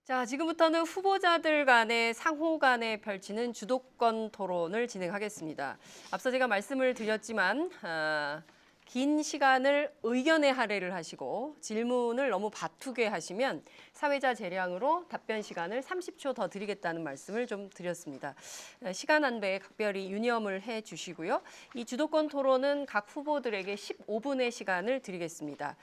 자, 지금부터는 후보자들 간의 상호 간에 펼치는 주도권 토론을 진행하겠습니다. 앞서 제가 말씀을 드렸지만 긴 시간을 의견에 할애를 하시고 질문을 너무 바투게 하시면 사회자 재량으로 답변 시간을 30초 더 드리겠다는 말씀을 좀 드렸습니다. 시간 안배에 각별히 유념을 해 주시고요. 이 주도권 토론은 각 후보들에게 15분의 시간을 드리겠습니다.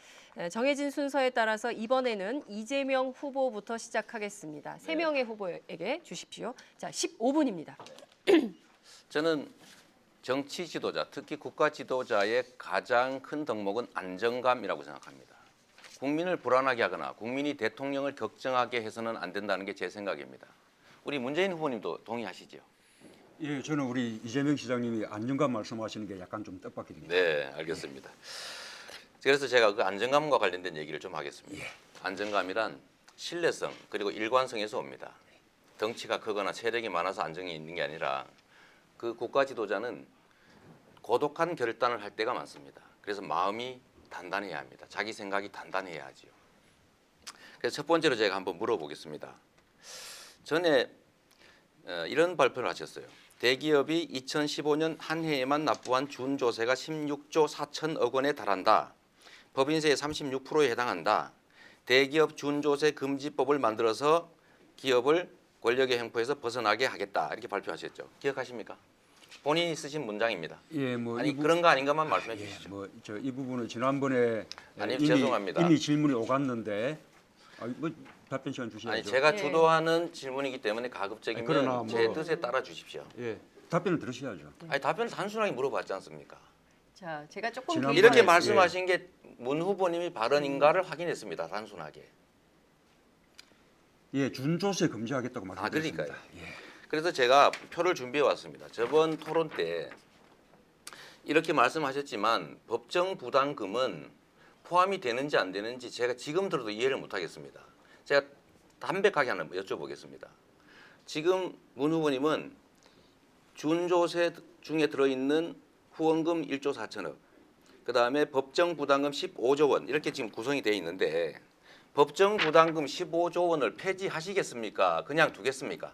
정해진 순서에 따라서 이번에는 이재명 후보부터 시작하겠습니다. 세 명의 후보에게 주십시오. 자, 15분입니다. 저는 정치 지도자, 특히 국가 지도자의 가장 큰 덕목은 안정감이라고 생각합니다. 국민을 불안하게 하거나 국민이 대통령을 걱정하게 해서는 안 된다는 게 제 생각입니다. 우리 문재인 후보님도 동의하시죠? 예, 저는 우리 이재명 시장님이 안정감 말씀하시는 게 약간 좀 뜻밖입니다. 네, 알겠습니다. 그래서 제가 그 안정감과 관련된 얘기를 좀 하겠습니다. 예. 안정감이란 신뢰성 그리고 일관성에서 옵니다. 덩치가 크거나 세력이 많아서 안정이 있는 게 아니라 그 국가 지도자는 고독한 결단을 할 때가 많습니다. 그래서 마음이 단단해야 합니다. 자기 생각이 단단해야 하지요. 그래서 첫 번째로 제가 한번 물어보겠습니다. 전에 이런 발표를 하셨어요. 대기업이 2015년 한 해에만 납부한 준조세가 16조 4천억 원에 달한다. 법인세의 36%에 해당한다. 대기업 준조세 금지법을 만들어서 기업을 권력의 횡포에서 벗어나게 하겠다. 이렇게 발표하셨죠. 기억하십니까? 본인이 쓰신 문장입니다. 예, 뭐 아니 그런 거 아닌가만 말씀해 예, 주시죠. 뭐 저 이 부분은 지난번에 아니, 이미, 죄송합니다. 이미 질문이 오갔는데 뭐 답변 시간 주셔야죠. 아니 제가 예. 주도하는 질문이기 때문에 가급적이면 아니, 그러나 제 뭐- 뜻에 따라 주십시오. 예, 답변을 들으셔야죠. 아니 답변을 단순하게 물어봤지 않습니까? 자, 제가 조금 지난번에- 이렇게 길게 말씀하신 게 문 후보님이 발언인가를 확인했습니다. 단순하게. 예, 준조세 금지하겠다고 말씀드렸습니다. 그러니까요. 예. 그래서 제가 표를 준비해 왔습니다. 저번 토론 때 이렇게 말씀하셨지만 법정 부담금은 포함이 되는지 안 되는지 제가 지금 들어도 이해를 못 하겠습니다. 제가 담백하게 하나 여쭤보겠습니다. 지금 문 후보님은 준조세 중에 들어있는 후원금 1조 4천억, 그다음에 법정 부담금 15조 원 이렇게 지금 구성이 되어 있는데 법정 부담금 15조 원을 폐지하시겠습니까? 그냥 두겠습니까?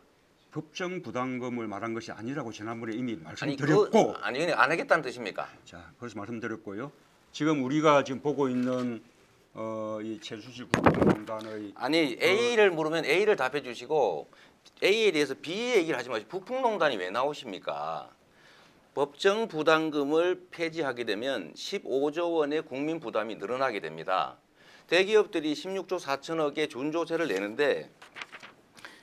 법정 부담금을 말한 것이 아니라고 지난번에 이미 아니 말씀드렸고, 아니 안 하겠다는 뜻입니까? 자, 그래서 말씀드렸고요. 지금 우리가 지금 보고 있는 이 최순실 국정농단의 아니 A를 물으면 A를 답해 주시고 A에 대해서 B 얘기를 하지 마시고 북풍농단이 왜 나오십니까? 법정 부담금을 폐지하게 되면 15조 원의 국민 부담이 늘어나게 됩니다. 대기업들이 16조 4천억의 준조세를 내는데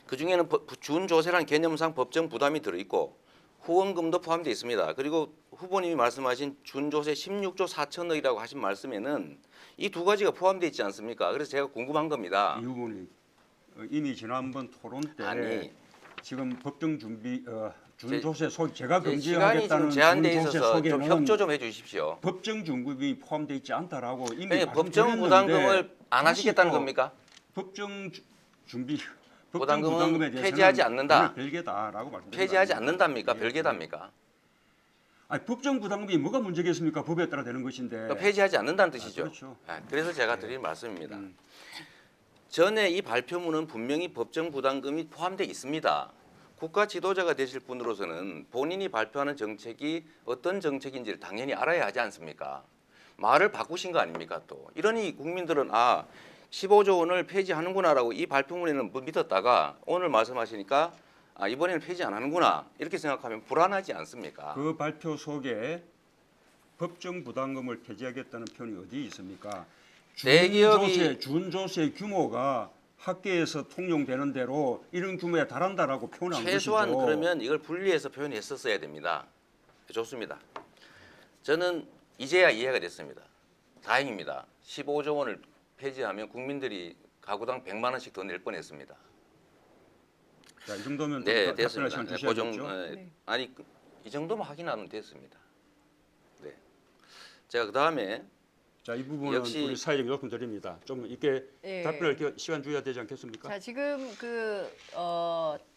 그중에는 준조세란 개념상 법정 부담이 들어있고 후원금도 포함되어 있습니다. 그리고 후보님이 말씀하신 준조세 16조 4천억이라고 하신 말씀에는 이 두 가지가 포함되어 있지 않습니까? 그래서 제가 궁금한 겁니다. 이 부분이 이미 지난번 토론 때 아니. 지금 법정 준비 준조세 제가 시간이 지금 금지하겠다는 제한돼 준조세 있어서 좀 속에는 협조 좀 해주십시오. 법정 준급이 포함되어 있지 않다라고 이미 그러니까 법정 말씀드렸는데 부담금을 안 다시 하시겠다는 또 겁니까? 법정 준비 법정 부담금은 부담금에 대해서는 폐지하지 않는다. 오늘 별개다라고 말씀드립니다. 폐지하지 않는답니까? 예. 별개답니까? 아니, 법정 부담금이 뭐가 문제겠습니까? 법에 따라 되는 것인데. 그러니까 폐지하지 않는다는 뜻이죠. 그렇죠. 그래서 제가 드린 말씀입니다. 음. 전에 이 발표문은 분명히 법정 부담금이 포함되어 있습니다. 국가 지도자가 되실 분으로서는 본인이 발표하는 정책이 어떤 정책인지를 당연히 알아야 하지 않습니까? 말을 바꾸신 거 아닙니까 또. 이러니 국민들은 15조 원을 폐지하는구나라고 이 발표문에는 믿었다가 오늘 말씀하시니까 이번에는 폐지 안 하는구나 이렇게 생각하면 불안하지 않습니까? 그 발표 속에 법정 부담금을 폐지하겠다는 표현이 어디 있습니까? 준조세 규모가 학계에서 통용되는 대로 이런 규모에 달한다라고 표현한 최소한 것이죠. 그러면 이걸 분리해서 표현했었어야 됩니다. 좋습니다. 저는 이제야 이해가 됐습니다. 다행입니다. 15조 원을 폐지하면 국민들이 가구당 100만 원씩 더 낼 뻔했습니다. 자, 이 정도면 네, 답변할 됐습니다. 시간 네, 주셔야겠죠. 아니 이 정도만 확인하면 됐습니다. 네. 제가 그 다음에 자, 이 부분은 역시- 우리 사회적 요금 드립니다. 좀 이렇게 예. 답변할 시간 줘야 되지 않겠습니까? 자, 지금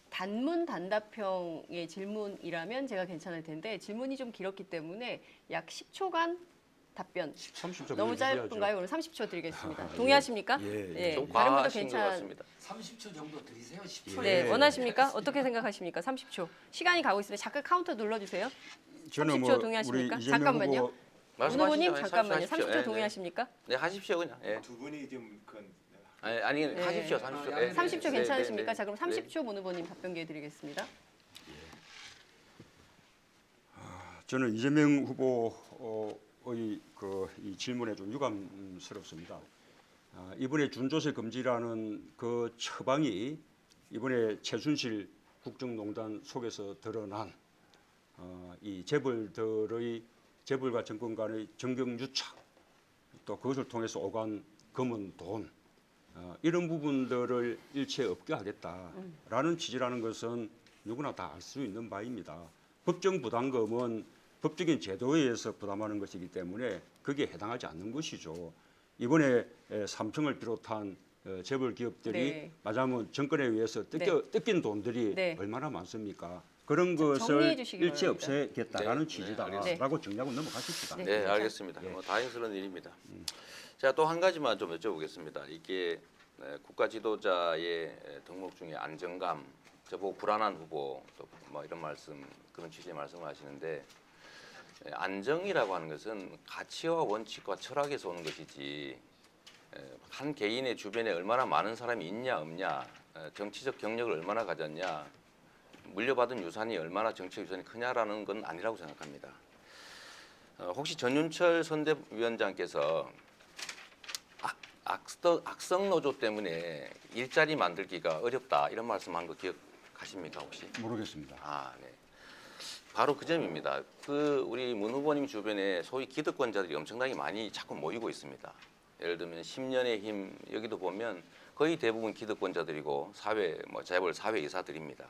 단문 단답형의 질문이라면 제가 괜찮을 텐데 질문이 좀 길었기 때문에 약 10초간 답변 30초 너무 짧은가요? 오늘 30초 드리겠습니다. 동의하십니까? 예. 좀 다른 분도 과하신 것 괜찮. 같습니다. 30초 정도 드리세요. 10초. 네, 원하십니까? 어떻게 생각하십니까? 30초. 시간이 가고 있습니다. 잠깐 카운터 눌러주세요. 저는 30초 뭐 동의하십니까? 우리 이재명 잠깐만요. 후보 문 후보님 말씀하시죠. 잠깐만요. 하십시오. 30초 네, 동의하십니까? 네, 하십시오 그냥. 예. 두 분이 좀 아니 네. 하십시오. 30초. 예. 30초 네, 괜찮으십니까? 네, 자, 그럼 네. 30초 문 후보님 답변 기회 드리겠습니다. 저는 이재명 후보의 이 질문에 좀 유감스럽습니다. 이번에 준조세 금지라는 그 처방이 이번에 최순실 국정농단 속에서 드러난 이 재벌과 정권 간의 정경유착, 또 그것을 통해서 오간 검은 돈, 이런 부분들을 일체 없게 하겠다라는 취지라는 것은 누구나 다 알 수 있는 바입니다. 법정 부담금은 법적인 제도에 의해서 부담하는 것이기 때문에 거기에 해당하지 않는 것이죠. 이번에 삼성을 비롯한 재벌 기업들이 네. 말하자면 정권에 의해서 뜯긴 돈들이 네. 얼마나 많습니까? 그런 정리해 것을 주시기 일체 바랍니다. 없애겠다라는 네, 취지다라고 정리하고 넘어가십시다. 네. 네, 알겠습니다. 예. 뭐 다행스러운 일입니다. 제가 또 한 가지만 좀 여쭤보겠습니다. 이게 국가 지도자의 덕목 중에 안정감, 저보고 불안한 후보 또 뭐 이런 말씀 그런 취지의 말씀을 하시는데 안정이라고 하는 것은 가치와 원칙과 철학에서 오는 것이지 한 개인의 주변에 얼마나 많은 사람이 있냐 없냐, 정치적 경력을 얼마나 가졌냐, 물려받은 유산이 얼마나 정치적 유산이 크냐라는 건 아니라고 생각합니다. 혹시 전윤철 선대위원장께서 악성 노조 때문에 일자리 만들기가 어렵다 이런 말씀한 거 기억하십니까 혹시? 모르겠습니다. 아, 네. 바로 그 점입니다. 우리 문 후보님 주변에 소위 기득권자들이 엄청나게 많이 자꾸 모이고 있습니다. 예를 들면 10년의 힘 여기도 보면 거의 대부분 기득권자들이고 재벌 사회 이사들입니다.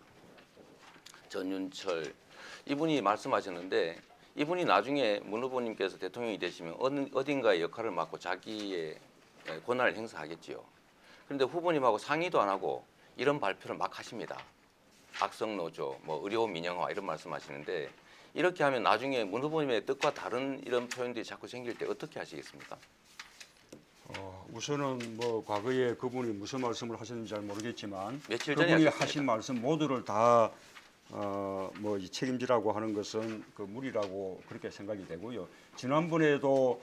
전윤철 이분이 말씀하셨는데 이분이 나중에 문 후보님께서 대통령이 되시면 어딘가의 역할을 맡고 자기의 권한을 행사하겠지요. 그런데 후보님하고 상의도 안 하고 이런 발표를 막 하십니다. 악성 노조, 뭐 의료 민영화 이런 말씀하시는데 이렇게 하면 나중에 문 후보님의 뜻과 다른 이런 표현들이 자꾸 생길 때 어떻게 하시겠습니까? 우선은 뭐 과거에 그분이 무슨 말씀을 하셨는지 잘 모르겠지만 며칠 전에 그분이 하셨습니다. 하신 말씀 모두를 다 뭐 책임지라고 하는 것은 그 무리라고 그렇게 생각이 되고요. 지난번에도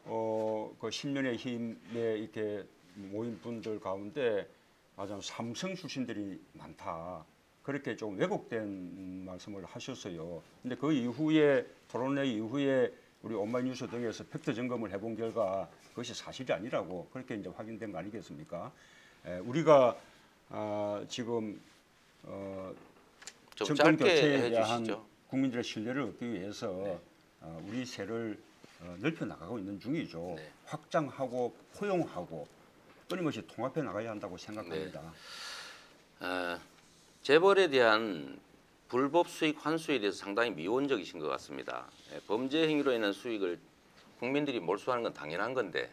그 10년의 힘에 이렇게 모인 분들 가운데 맞아 삼성 출신들이 많다. 그렇게 좀 왜곡된 말씀을 하셨어요. 근데 그 이후에 토론회 이후에 우리 오마이뉴스 등에서 팩트 점검을 해본 결과 그것이 사실이 아니라고 그렇게 이제 확인된 거 아니겠습니까? 우리가 지금 좀 정권 짧게 교체에 대한 해주시죠. 국민들의 신뢰를 얻기 위해서 우리 세를 넓혀 나가고 있는 중이죠. 네. 확장하고 포용하고 끊임없이 통합해 나가야 한다고 생각합니다. 재벌에 대한 불법 수익 환수에 대해서 상당히 미온적이신 것 같습니다. 범죄 행위로 인한 수익을 국민들이 몰수하는 건 당연한 건데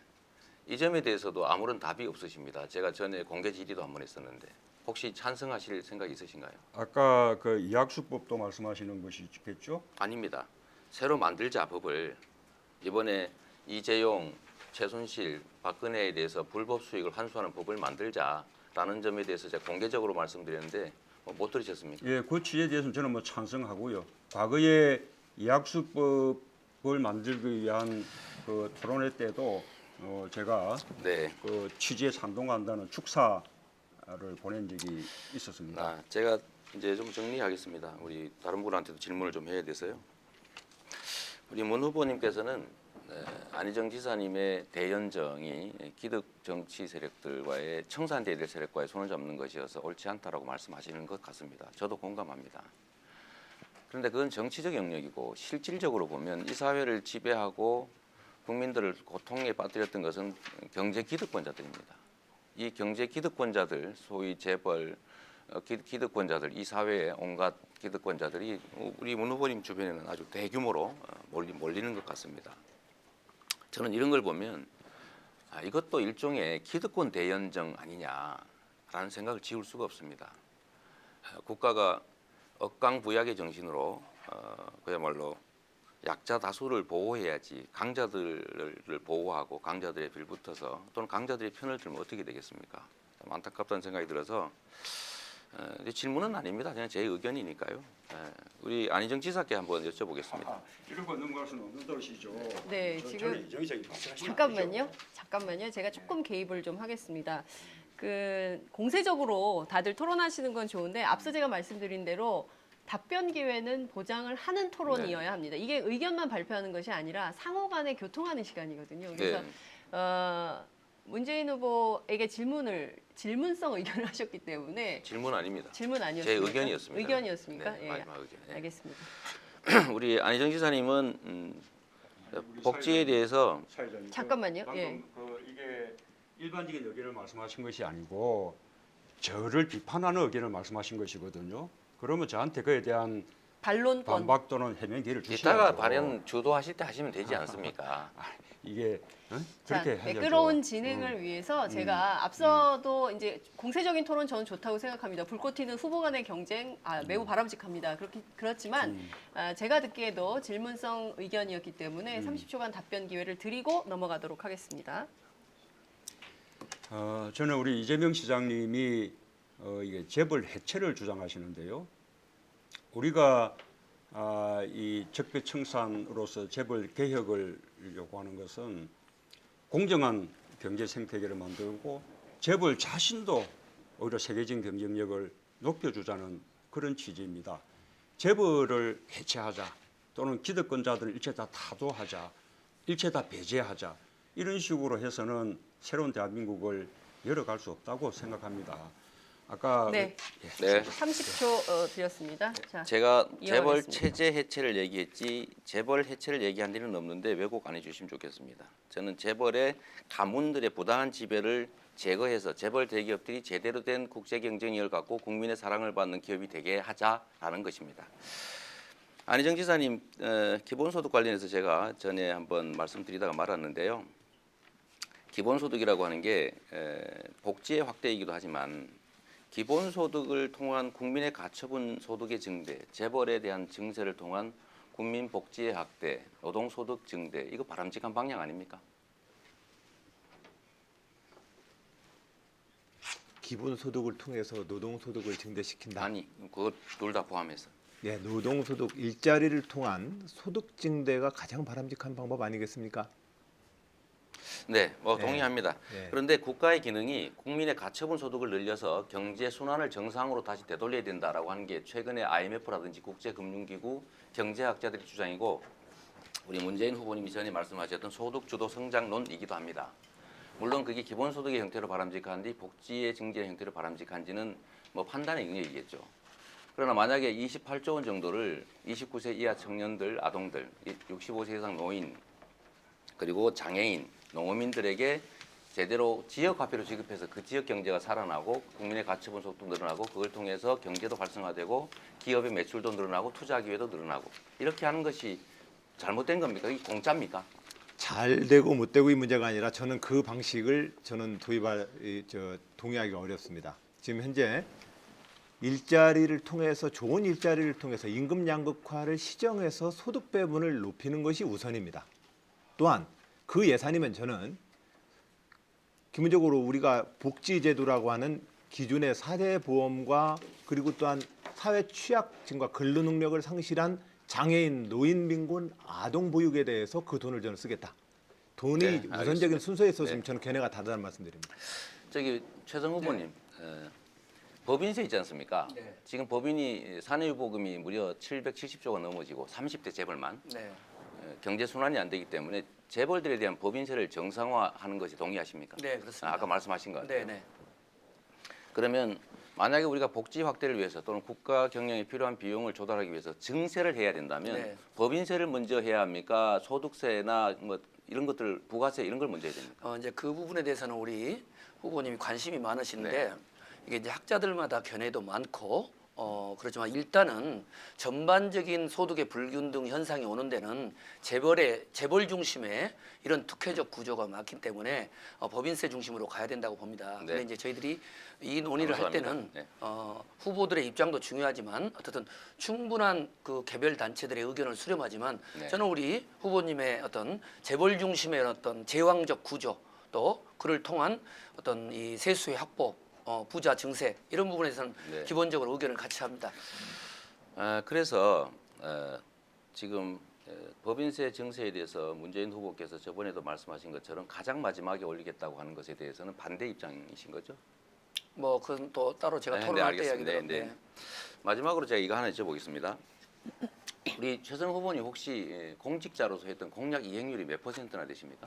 이 점에 대해서도 아무런 답이 없으십니다. 제가 전에 공개 질의도 한 번 했었는데 혹시 찬성하실 생각이 있으신가요? 아까 그 이학수법도 말씀하시는 것이겠죠? 아닙니다. 새로 만들자 법을 이번에 이재용, 최순실, 박근혜에 대해서 불법 수익을 환수하는 법을 만들자라는 점에 대해서 제가 공개적으로 말씀드렸는데 못 들으셨습니까? 예, 그 취지에 대해서는 저는 뭐 찬성하고요. 과거에 이학수법을 만들기 위한 그 토론회 때도 제가 네. 그 취지에 찬동한다는 축사를 보낸 적이 있었습니다. 제가 이제 좀 정리하겠습니다. 우리 다른 분한테도 질문을 좀 해야 돼서요. 우리 문 후보님께서는 안희정 지사님의 대연정이 기득 정치 세력들과의 청산돼야 세력과의 손을 잡는 것이어서 옳지 않다라고 말씀하시는 것 같습니다. 저도 공감합니다. 그런데 그건 정치적 영역이고 실질적으로 보면 이 사회를 지배하고 국민들을 고통에 빠뜨렸던 것은 경제 기득권자들입니다. 이 경제 기득권자들, 소위 재벌 기득권자들, 이 사회의 온갖 기득권자들이 우리 문 후보님 주변에는 아주 대규모로 몰리는 것 같습니다. 저는 이런 걸 보면 이것도 일종의 기득권 대연정 아니냐라는 생각을 지울 수가 없습니다. 국가가 억강부약의 정신으로 그야말로 약자 다수를 보호해야지 강자들을 보호하고 강자들의 빌붙어서 또는 강자들의 편을 들면 어떻게 되겠습니까? 참 안타깝다는 생각이 들어서 질문은 아닙니다. 그냥 제 의견이니까요. 우리 안희정 지사께 한번 여쭤보겠습니다. 이런 거 넘어갈 수는 없는 것이죠. 네, 지금 이정희적인 발언하시면 잠깐만요. 제가 조금 개입을 좀 하겠습니다. 공세적으로 다들 토론하시는 건 좋은데 앞서 제가 말씀드린 대로 답변 기회는 보장을 하는 토론이어야 합니다. 이게 의견만 발표하는 것이 아니라 상호 간에 교통하는 시간이거든요. 그래서 문재인 후보에게 질문성 의견을 하셨기 때문에 질문 아닙니다. 질문 제 아니었습니까? 의견이었습니다. 의견이었습니까? 네, 예. 마지막 의견. 네. 알겠습니다. 우리 안희정 지사님은 복지에 대해서 사회자님, 잠깐만요. 방금 예. 이게 일반적인 의견을 말씀하신 것이 아니고 저를 비판하는 의견을 말씀하신 것이거든요. 그러면 저한테 그에 대한 반론권. 반박 또는 해명 기회를 주셔야죠. 이따가 발언 주도하실 때 하시면 되지 않습니까? 이게 자, 그렇게 해야죠. 매끄러운 진행을 위해서 제가 앞서도 이제 공세적인 토론 저는 좋다고 생각합니다. 불꽃 튀는 후보 간의 경쟁 매우 바람직합니다. 그렇지만 제가 듣기에도 질문성 의견이었기 때문에 30초간 답변 기회를 드리고 넘어가도록 하겠습니다. 저는 우리 이재명 시장님이 이게 재벌 해체를 주장하시는데요. 우리가 이 적폐청산으로서 재벌 개혁을 요구하는 것은 공정한 경제 생태계를 만들고 재벌 자신도 오히려 세계적인 경쟁력을 높여주자는 그런 취지입니다. 재벌을 해체하자 또는 기득권자들을 일체 다 타도하자, 일체 다 배제하자 이런 식으로 해서는 새로운 대한민국을 열어갈 수 없다고 생각합니다. 아까 네. 네. 30초 드렸습니다. 자, 제가 재벌 이어가겠습니다. 체제 해체를 얘기했지 재벌 해체를 얘기한 데는 없는데 왜곡 안 해주시면 좋겠습니다. 저는 재벌의 가문들의 부당한 지배를 제거해서 재벌 대기업들이 제대로 된 국제 경쟁력을 갖고 국민의 사랑을 받는 기업이 되게 하자라는 것입니다. 안희정 지사님 기본소득 관련해서 제가 전에 한번 말씀드리다가 말았는데요. 기본소득이라고 하는 게 복지의 확대이기도 하지만 기본소득을 통한 국민의 가처분 소득의 증대, 재벌에 대한 증세를 통한 국민 복지의 확대, 노동소득 증대 이거 바람직한 방향 아닙니까? 기본소득을 통해서 노동소득을 증대시킨다. 아니 그거 둘 다 포함해서. 네, 노동소득 일자리를 통한 소득 증대가 가장 바람직한 방법 아니겠습니까? 네, 뭐 네. 동의합니다. 네. 그런데 국가의 기능이 국민의 가처분 소득을 늘려서 경제 순환을 정상으로 다시 되돌려야 된다라고 하는 게 최근에 IMF라든지 국제금융기구 경제학자들의 주장이고 우리 문재인 후보님이 전에 말씀하셨던 소득 주도 성장론이기도 합니다. 물론 그게 기본소득의 형태로 바람직한지 복지의 증대 형태로 바람직한지는 뭐 판단의 영역이겠죠. 그러나 만약에 28조 원 정도를 29세 이하 청년들, 아동들, 65세 이상 노인, 그리고 장애인, 농어민들에게 제대로 지역 화폐로 지급해서 그 지역 경제가 살아나고 국민의 가처분 속도 늘어나고 그걸 통해서 경제도 활성화되고 기업의 매출도 늘어나고 투자 기회도 늘어나고 이렇게 하는 것이 잘못된 겁니까? 이게 공짜입니까? 잘 되고 못 되고의 문제가 아니라 저는 그 방식을 동의하기가 어렵습니다. 지금 현재 일자리를 통해서 좋은 일자리를 통해서 임금 양극화를 시정해서 소득 배분을 높이는 것이 우선입니다. 또한 그 예산이면 저는 기본적으로 우리가 복지제도라고 하는 기존의 사대보험과 그리고 또한 사회 취약층과 근로 능력을 상실한 장애인, 노인 빈곤, 아동 보육에 대해서 그 돈을 저는 쓰겠다. 돈이 네, 우선적인 알겠습니다. 순서에 있었으면 네. 저는 견해가 다르다는 말씀드립니다. 저기 최성 후보님, 법인세 있지 않습니까? 네. 지금 법인이 사내유보금이 무려 770조가 넘어지고 30대 재벌만 네. 경제 순환이 안 되기 때문에 재벌들에 대한 법인세를 정상화하는 것이 동의하십니까? 네, 그렇습니다. 아까 말씀하신 것 같아요. 네, 네. 그러면 만약에 우리가 복지 확대를 위해서 또는 국가 경영에 필요한 비용을 조달하기 위해서 증세를 해야 된다면 네. 법인세를 먼저 해야 합니까? 소득세나 뭐 이런 것들 부가세 이런 걸 먼저 해야 됩니까? 이제 그 부분에 대해서는 우리 후보님이 관심이 많으신데 네. 이게 이제 학자들마다 견해도 많고 그렇지만 일단은 전반적인 소득의 불균등 현상이 오는 데는 재벌 중심의 이런 특혜적 구조가 많기 때문에 법인세 중심으로 가야 된다고 봅니다. 네. 근데 이제 저희들이 이 논의를 할 때는 감사합니다. 네. 후보들의 입장도 중요하지만 어쨌든 충분한 그 개별 단체들의 의견을 수렴하지만 네. 저는 우리 후보님의 어떤 재벌 중심의 어떤 제왕적 구조 또 그를 통한 어떤 이 세수의 확보 부자 증세 이런 부분에서는 네. 기본적으로 의견을 같이 합니다. 그래서 지금 법인세 증세에 대해서 문재인 후보께서 저번에도 말씀하신 것처럼 가장 마지막에 올리겠다고 하는 것에 대해서는 반대 입장이신 거죠? 뭐 그건 또 따로 제가 네, 토론할 때 알겠습니다. 이야기를 네. 마지막으로 제가 이거 하나 여쭤보겠습니다. 우리 최선 후보님 혹시 공직자로서 했던 공약 이행률이 몇 %나 되십니까?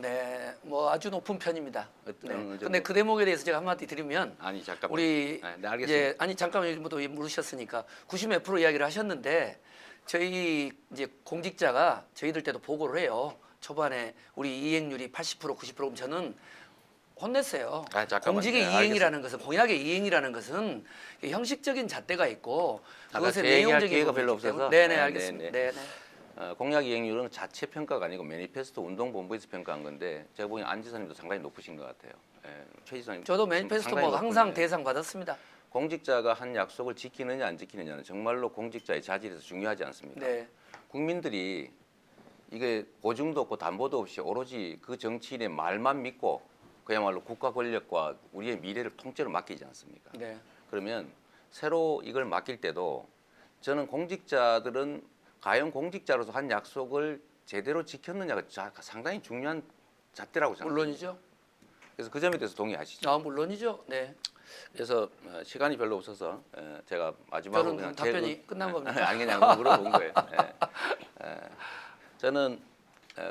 네. 뭐 아주 높은 편입니다. 어떤 네. 정도? 근데 그 대목에 대해서 제가 한마디 드리면 아니 잠깐만. 우리 네, 알겠습니다. 이제 아니 잠깐만 일부도 물으셨으니까 90몇 프로 이야기를 하셨는데 저희 이제 공직자가 저희들 때도 보고를 해요. 초반에 우리 이행률이 80% 90%면 저는 혼냈어요. 잠깐만요. 공직의 네, 이행이라는 것은 공약의 이행이라는 것은 형식적인 잣대가 있고 아까 그것의 그 얘기할 내용적인 기회가 별로 부분이기 때문에. 없어서? 네네 네, 알겠습니다. 네, 네네. 공약 이행률은 자체 평가가 아니고 매니페스토 운동본부에서 평가한 건데 제가 보기엔 안 지사님도 상당히 높으신 것 같아요. 최 지사님 저도 매니페스토 뭐 항상 대상 받았습니다. 공직자가 한 약속을 지키느냐 안 지키느냐는 정말로 공직자의 자질에서 중요하지 않습니까? 네. 국민들이 이게 보증도 없고 담보도 없이 오로지 그 정치인의 말만 믿고 그야말로 국가 권력과 우리의 미래를 통째로 맡기지 않습니까? 네. 그러면 새로 이걸 맡길 때도 저는 공직자들은 과연 공직자로서 한 약속을 제대로 지켰느냐가 상당히 중요한 잣대라고 생각합니다. 물론이죠. 그래서 그 점에 대해서 동의하시죠? 물론이죠. 네. 그래서 시간이 별로 없어서 제가 마지막으로 저는 답변이 끝난 겁니까? 아니 그냥 물어본 거예요. 저는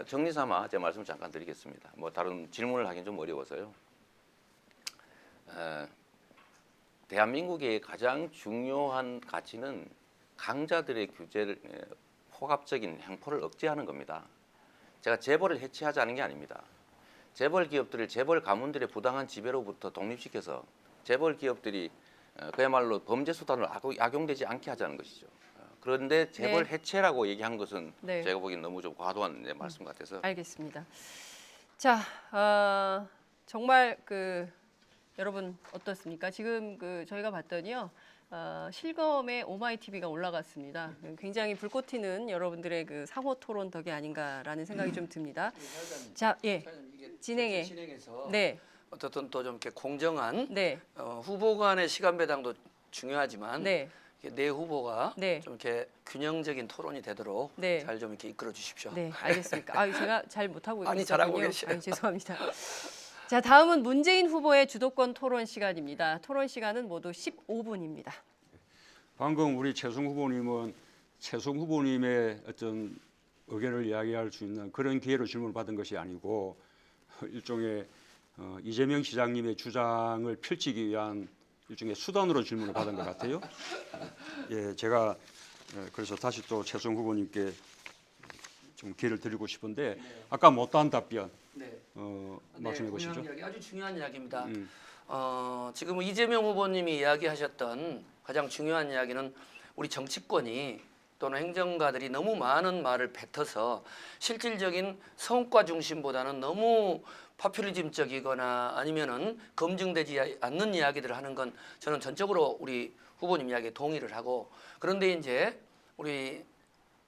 정리삼아 제 말씀을 잠깐 드리겠습니다. 뭐 다른 질문을 하긴 좀 어려워서요. 대한민국의 가장 중요한 가치는 강자들의 규제를 포갑적인 행포를 억제하는 겁니다. 제가 재벌을 해체하자는 게 아닙니다. 재벌 기업들을 재벌 가문들의 부당한 지배로부터 독립시켜서 재벌 기업들이 그야말로 범죄 수단으로 악용되지 않게 하자는 것이죠. 그런데 재벌 네. 해체라고 얘기한 것은 네. 제가 보기엔 너무 좀 과도한 말씀 같아서. 알겠습니다. 자, 정말 여러분 어떻습니까? 지금 저희가 봤더니요. 실검에 오마이TV가 올라갔습니다. 굉장히 불꽃 튀는 여러분들의 상호 토론 덕이 아닌가라는 생각이 좀 듭니다. 자, 예. 진행해. 진행해서 네. 어떻든 또 좀 이렇게 공정한 네. 후보 간의 시간 배당도 중요하지만 네. 내 후보가 네. 좀 이렇게 균형적인 토론이 되도록 네. 잘 좀 이렇게 이끌어 주십시오. 네, 알겠습니까? 제가 잘 못하고 있군요. 아니, 잘하고 계셔요. 죄송합니다. 자, 다음은 문재인 후보의 주도권 토론 시간입니다. 토론 시간은 모두 15분입니다. 방금 우리 최승 후보님은 최승 후보님의 어떤 의견을 이야기할 수 있는 그런 기회로 질문을 받은 것이 아니고 일종의 이재명 시장님의 주장을 펼치기 위한 일종의 수단으로 질문을 받은 것 같아요. 예, 제가 그래서 다시 또 최승 후보님께 좀 기회를 드리고 싶은데 아까 못한 답변 네. 말씀해 보시죠. 중요한 이야기, 아주 중요한 이야기입니다. 지금 이재명 후보님이 이야기하셨던 가장 중요한 이야기는 우리 정치권이 또는 행정가들이 너무 많은 말을 뱉어서 실질적인 성과 중심보다는 너무 파퓰리즘적이거나 아니면은 검증되지 않는 이야기들을 하는 건 저는 전적으로 우리 후보님 이야기에 동의를 하고, 그런데 이제 우리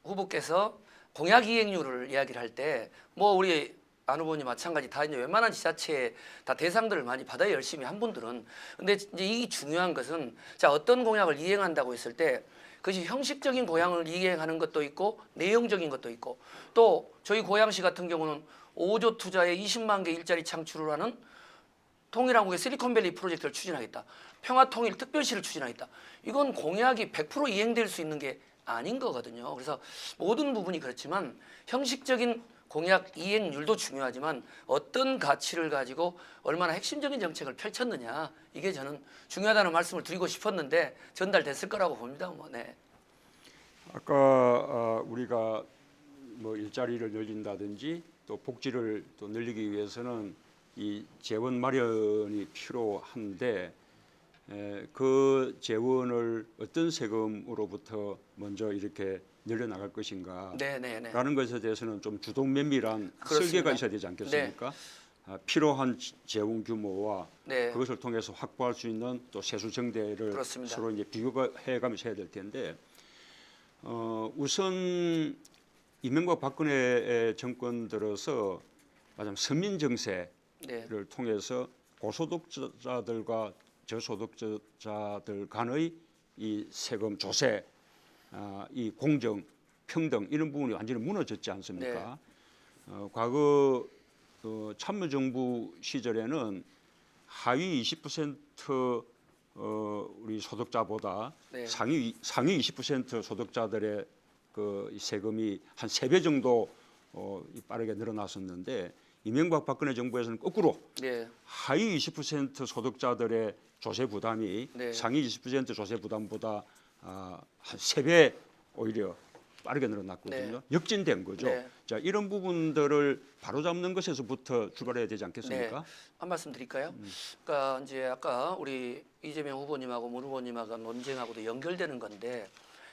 후보께서 공약 이행률을 이야기를 할 때 뭐 우리 안 후보님 마찬가지 다 이제 웬만한 지자체에 다 대상들을 많이 받아야 열심히 한 분들은, 근데 이제 이 중요한 것은 자 어떤 공약을 이행한다고 했을 때 그것이 형식적인 공약을 이행하는 것도 있고 내용적인 것도 있고, 또 저희 고양시 같은 경우는 5조 투자에 20만 개 일자리 창출을 하는 통일한국의 실리콘밸리 프로젝트를 추진하겠다. 평화통일 특별시를 추진하겠다. 이건 공약이 100% 이행될 수 있는 게 아닌 거거든요. 그래서 모든 부분이 그렇지만 형식적인 공약 이행률도 중요하지만 어떤 가치를 가지고 얼마나 핵심적인 정책을 펼쳤느냐, 이게 저는 중요하다는 말씀을 드리고 싶었는데 전달됐을 거라고 봅니다. 네. 아까 우리가 뭐 일자리를 늘린다든지 또 복지를 또 늘리기 위해서는 이 재원 마련이 필요한데 그 재원을 어떤 세금으로부터 먼저 이렇게 늘려나갈 것인가 네네네. 라는 것에 대해서는 좀 주동면밀한 그렇습니다. 설계가 있어야 되지 않겠습니까? 필요한 재원 규모와 네. 그것을 통해서 확보할 수 있는 또 세수 정대를 그렇습니다. 서로 이제 비교해가면서 해야 될 텐데 우선 이명박 박근혜 정권 들어서 말하자면 서민 정세를 네. 통해서 고소득자들과 저소득자들 간의 이 세금 조세, 이 공정, 평등 이런 부분이 완전히 무너졌지 않습니까? 과거 참여정부 시절에는 하위 20% 우리 소득자보다 네. 상위 20% 소득자들의 그 세금이 한 3배 정도 빠르게 늘어났었는데 이명박 박근혜 정부에서는 거꾸로 네. 하위 20% 소득자들의 조세 부담이 네. 상위 20% 조세 부담보다 한 3배 오히려 빠르게 늘어났거든요. 네. 역진된 거죠. 네. 자, 이런 부분들을 바로잡는 것에서부터 출발해야 되지 않겠습니까? 한 말씀 드릴까요? 그러니까 이제 아까 우리 이재명 후보님하고 문 후보님하고 논쟁하고도 연결되는 건데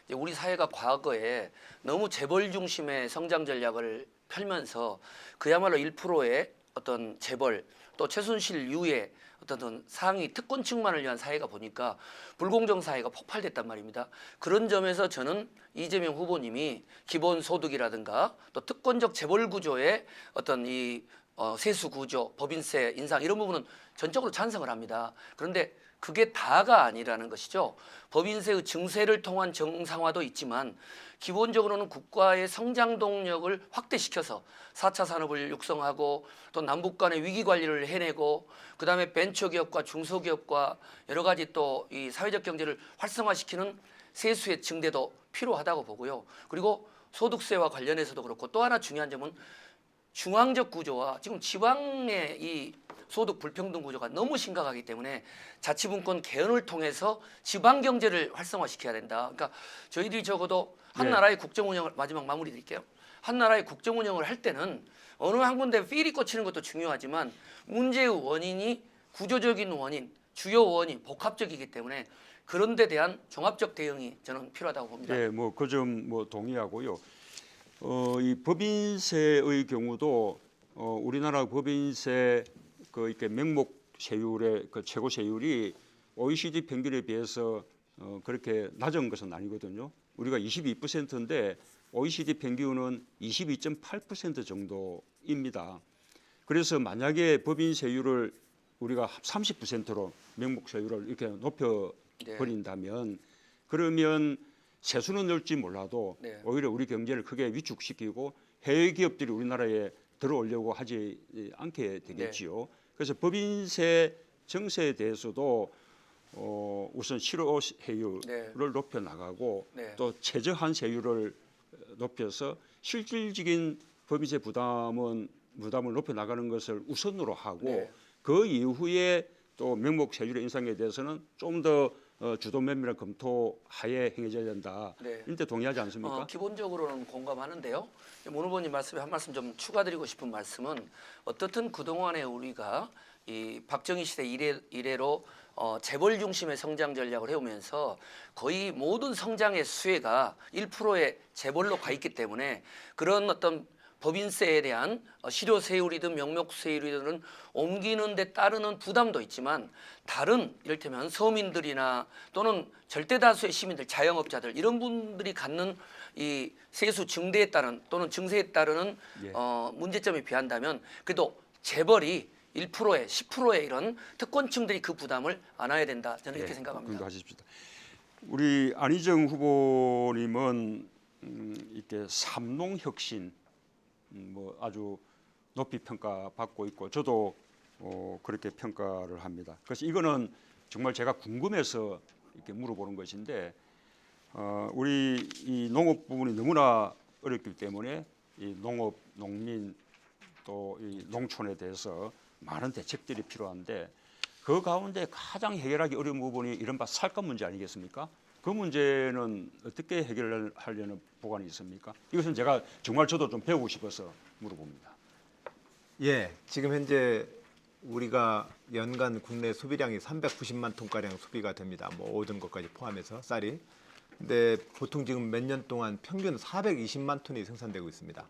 이제 우리 사회가 과거에 너무 재벌 중심의 성장 전략을 펼면서 그야말로 1%의 어떤 재벌 또 최순실 이후에 어떤 상위 특권층만을 위한 사회가 보니까 불공정 사회가 폭발됐단 말입니다. 그런 점에서 저는 이재명 후보님이 기본소득이라든가 또 특권적 재벌 구조의 어떤 이 세수 구조, 법인세 인상 이런 부분은 전적으로 찬성을 합니다. 그런데 그게 다가 아니라는 것이죠. 법인세의 증세를 통한 정상화도 있지만 기본적으로는 국가의 성장 동력을 확대시켜서 4차 산업을 육성하고 또 남북 간의 위기 관리를 해내고 그다음에 벤처기업과 중소기업과 여러 가지 또 이 사회적 경제를 활성화시키는 세수의 증대도 필요하다고 보고요. 그리고 소득세와 관련해서도 그렇고 또 하나 중요한 점은 중앙적 구조와 지금 지방의 이 소득 불평등 구조가 너무 심각하기 때문에 자치분권 개헌을 통해서 지방 경제를 활성화시켜야 된다. 그러니까 저희들이 적어도 한 네. 나라의 국정 운영을 마지막 마무리 드릴게요. 한 나라의 국정 운영을 할 때는 어느 한 군데 필이 꽂히는 것도 중요하지만 문제의 원인이 구조적인 원인, 주요 원인, 복합적이기 때문에 그런 데 대한 종합적 대응이 저는 필요하다고 봅니다. 네, 뭐 그 점 뭐 동의하고요. 이 법인세의 경우도 우리나라 법인세 그 이렇게 명목 세율의 그 최고 세율이 OECD 평균에 비해서 그렇게 낮은 것은 아니거든요. 우리가 22%인데 OECD 평균은 22.8% 정도입니다. 그래서 만약에 법인세율을 우리가 30%로 명목 세율을 이렇게 높여 버린다면 그러면 세수는 늘지 몰라도 네. 오히려 우리 경제를 크게 위축시키고 해외 기업들이 우리나라에 들어오려고 하지 않게 되겠지요. 그래서 법인세 정세에 대해서도 우선 실효세율을 높여 나가고 또 최저한 세율을 높여서 실질적인 법인세 부담을 높여 나가는 것을 우선으로 하고 그 이후에 또 명목 세율의 인상에 대해서는 좀 더 주도 면밀한 검토 하에 행해져야 된다. 이런데 동의하지 않습니까? 기본적으로는 공감하는데요. 문 후보님 말씀에 한 말씀 좀 추가드리고 싶은 말씀은 어떻든 그동안에 우리가 이 박정희 시대 이래로 재벌 중심의 성장 전략을 해오면서 거의 모든 성장의 수혜가 1%의 재벌로 가 있기 때문에 그런 어떤 법인세에 대한 실효세율이든 명목세율이든 옮기는 데 따르는 부담도 있지만 다른 이를테면 서민들이나 또는 절대다수의 시민들, 자영업자들 이런 분들이 갖는 이 세수 증대에 따른 또는 증세에 따르는 문제점에 비한다면 그래도 재벌이 1%에 10%의 이런 특권층들이 그 부담을 안아야 된다. 저는 이렇게 생각합니다. 하십시다. 우리 안희정 후보님은 이렇게 삼농혁신 뭐 아주 높이 평가받고 있고 저도 그렇게 평가를 합니다. 그래서 이거는 정말 제가 궁금해서 이렇게 물어보는 것인데 우리 이 농업 부분이 너무나 어렵기 때문에 이 농업, 농민 또 이 농촌에 대해서 많은 대책들이 필요한데 그 가운데 가장 해결하기 어려운 부분이 이른바 살감 문제 아니겠습니까? 그 문제는 어떻게 해결하려는 보관이 있습니까? 이것은 제가 정말 저도 좀 배우고 싶어서 물어봅니다. 예, 지금 현재 우리가 연간 국내 소비량이 390만 톤가량 소비가 됩니다. 뭐 모든 것까지 포함해서 쌀이. 근데 보통 지금 몇 년 동안 평균 420만 톤이 생산되고 있습니다.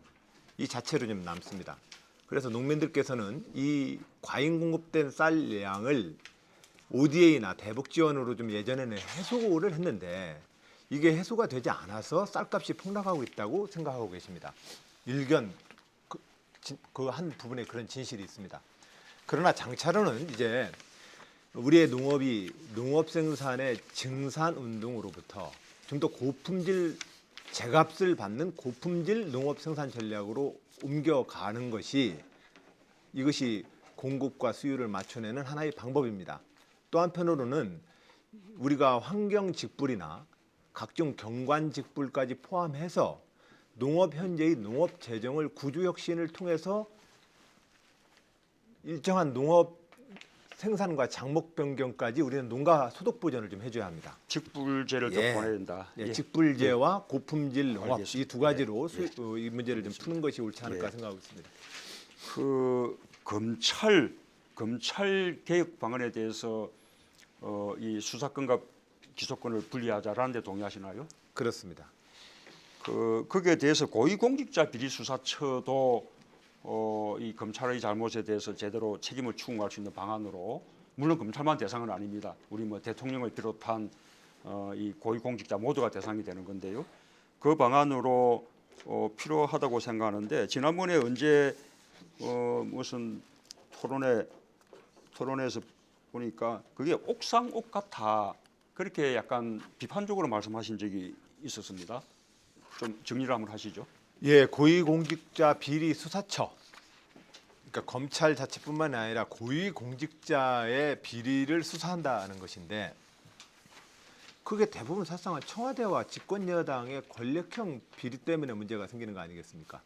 이 자체로 좀 남습니다. 그래서 농민들께서는 이 과잉 공급된 쌀량을 ODA나 대북 지원으로 좀 예전에는 해소를 했는데 이게 해소가 되지 않아서 쌀값이 폭락하고 있다고 생각하고 계십니다. 일견 그 한 부분에 그런 진실이 있습니다. 그러나 장차로는 이제 우리의 농업이 농업 생산의 증산 운동으로부터 좀 더 고품질 제값을 받는 고품질 농업 생산 전략으로 옮겨가는 것이 이것이 공급과 수요를 맞춰내는 하나의 방법입니다. 또 한편으로는 우리가 환경 직불이나 각종 경관 직불까지 포함해서 농업 현재의 농업 재정을 구조 혁신을 통해서 일정한 농업 생산과 장목 변경까지 우리는 농가 소득 보전을 좀 해줘야 합니다. 직불제를 예. 좀 보내야 된다. 예, 직불제와 고품질 농업 알겠습니다. 이 두 가지로 이 문제를 좀 푸는 것이 옳지 않을까 예. 생각하고 있습니다. 그 검찰 개혁 방안에 대해서 이 수사권과 기소권을 분리하자라는 데 동의하시나요? 그렇습니다. 거기에 대해서 고위공직자 비리 수사처도 이 검찰의 잘못에 대해서 제대로 책임을 추궁할 수 있는 방안으로, 물론 검찰만 대상은 아닙니다. 우리 뭐 대통령을 비롯한 이 고위공직자 모두가 대상이 되는 건데요. 그 방안으로 필요하다고 생각하는데, 지난번에 언제 무슨 토론에서 보니까 그게 옥상옥 같아, 그렇게 약간 비판적으로 말씀하신 적이 있었습니다. 좀 정리를 한번 하시죠. 예, 고위공직자 비리 수사처. 그러니까 검찰 자체뿐만 아니라 고위공직자의 비리를 수사한다는 것인데, 그게 대부분 사실상 청와대와 집권 여당의 권력형 비리 때문에 문제가 생기는 거 아니겠습니까?